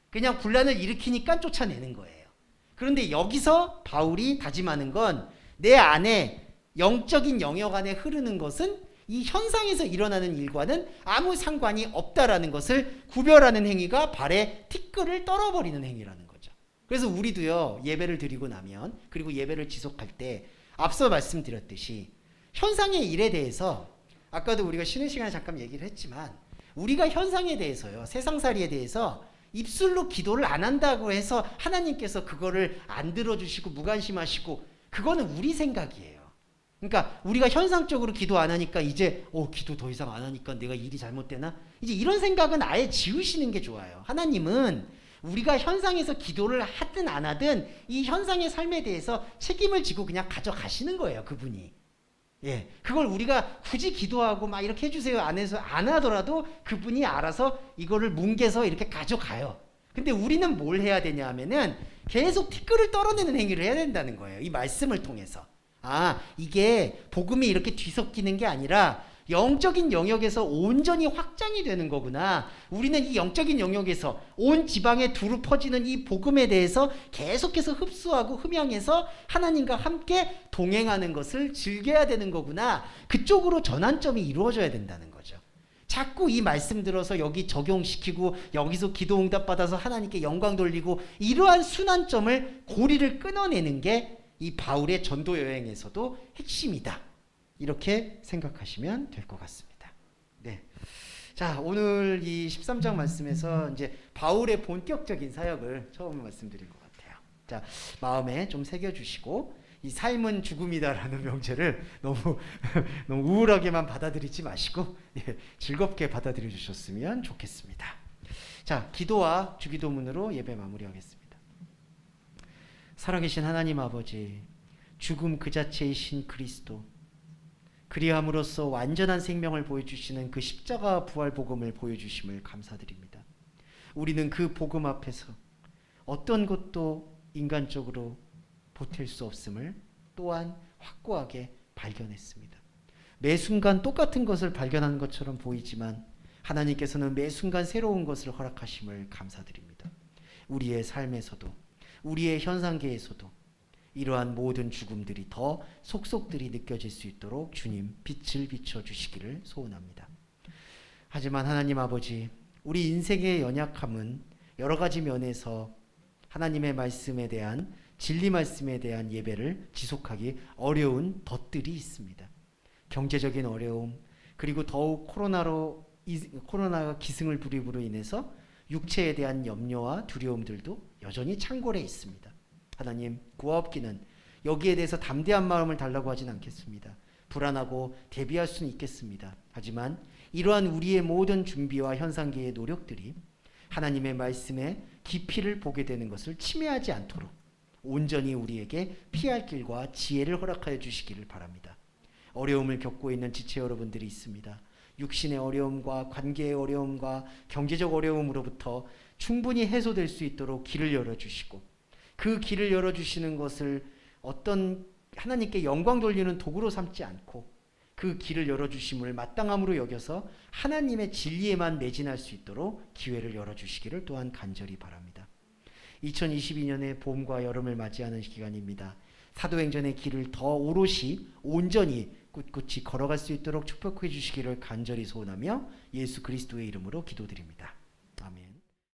그냥 분란을 일으키니까 쫓아내는 거예요. 그런데 여기서 바울이 다짐하는 건 내 안에 영적인 영역 안에 흐르는 것은 이 현상에서 일어나는 일과는 아무 상관이 없다라는 것을 구별하는 행위가 발에 티끌을 떨어버리는 행위라는 거죠. 그래서 우리도요, 예배를 드리고 나면, 그리고 예배를 지속할 때 앞서 말씀드렸듯이 현상의 일에 대해서 아까도 우리가 쉬는 시간에 잠깐 얘기를 했지만 우리가 현상에 대해서요, 세상살이에 대해서 입술로 기도를 안 한다고 해서 하나님께서 그거를 안 들어주시고 무관심하시고, 그거는 우리 생각이에요. 그러니까 우리가 현상적으로 기도 안 하니까 이제 기도 더 이상 안 하니까 내가 일이 잘못되나? 이제 이런 생각은 아예 지우시는 게 좋아요. 하나님은 우리가 현상에서 기도를 하든 안 하든 이 현상의 삶에 대해서 책임을 지고 그냥 가져가시는 거예요, 그분이. 예, 그걸 우리가 굳이 기도하고 막 이렇게 해주세요 안 해서 안 하더라도 그분이 알아서 이거를 뭉개서 이렇게 가져가요. 근데 우리는 뭘 해야 되냐 하면은 계속 티끌을 떨어내는 행위를 해야 된다는 거예요. 이 말씀을 통해서. 이게 복음이 이렇게 뒤섞이는 게 아니라 영적인 영역에서 온전히 확장이 되는 거구나. 우리는 이 영적인 영역에서 온 지방에 두루 퍼지는 이 복음에 대해서 계속해서 흡수하고 흠양해서 하나님과 함께 동행하는 것을 즐겨야 되는 거구나. 그쪽으로 전환점이 이루어져야 된다는 거죠. 자꾸 이 말씀 들어서 여기 적용시키고 여기서 기도 응답 받아서 하나님께 영광 돌리고 이러한 순환점을 고리를 끊어내는 게 이 바울의 전도 여행에서도 핵심이다. 이렇게 생각하시면 될 것 같습니다. 네. 자, 오늘 이 13장 말씀에서 이제 바울의 본격적인 사역을 처음 말씀드린 것 같아요. 자, 마음에 좀 새겨주시고 이 삶은 죽음이다라는 명제를 너무 너무 우울하게만 받아들이지 마시고 즐겁게 받아들여 주셨으면 좋겠습니다. 자, 기도와 주기도문으로 예배 마무리하겠습니다. 살아계신 하나님 아버지, 죽음 그 자체이신 그리스도, 그리함으로써 완전한 생명을 보여주시는 그 십자가 부활 복음을 보여주심을 감사드립니다. 우리는 그 복음 앞에서 어떤 것도 인간적으로 보탤 수 없음을 또한 확고하게 발견했습니다. 매 순간 똑같은 것을 발견하는 것처럼 보이지만 하나님께서는 매 순간 새로운 것을 허락하심을 감사드립니다. 우리의 삶에서도 우리의 현상계에서도 이러한 모든 죽음들이 더 속속들이 느껴질 수 있도록 주님 빛을 비춰주시기를 소원합니다. 하지만 하나님 아버지, 우리 인생의 연약함은 여러 가지 면에서 하나님의 말씀에 대한 진리 말씀에 대한 예배를 지속하기 어려운 덫들이 있습니다. 경제적인 어려움, 그리고 더욱 코로나가 기승을 부림으로 인해서 육체에 대한 염려와 두려움들도 여전히 창궐해 있습니다. 하나님, 구하옵기는 여기에 대해서 담대한 마음을 달라고 하진 않겠습니다. 불안하고 대비할 수는 있겠습니다. 하지만 이러한 우리의 모든 준비와 현상계의 노력들이 하나님의 말씀에 깊이를 보게 되는 것을 침해하지 않도록 온전히 우리에게 피할 길과 지혜를 허락하여 주시기를 바랍니다. 어려움을 겪고 있는 지체 여러분들이 있습니다. 육신의 어려움과 관계의 어려움과 경제적 어려움으로부터 충분히 해소될 수 있도록 길을 열어주시고 그 길을 열어주시는 것을 어떤 하나님께 영광 돌리는 도구로 삼지 않고 그 길을 열어주심을 마땅함으로 여겨서 하나님의 진리에만 매진할 수 있도록 기회를 열어주시기를 또한 간절히 바랍니다. 2022년의 봄과 여름을 맞이하는 기간입니다. 사도행전의 길을 더 오롯이 온전히 꿋꿋이 걸어갈 수 있도록 축복해 주시기를 간절히 소원하며 예수 그리스도의 이름으로 기도드립니다.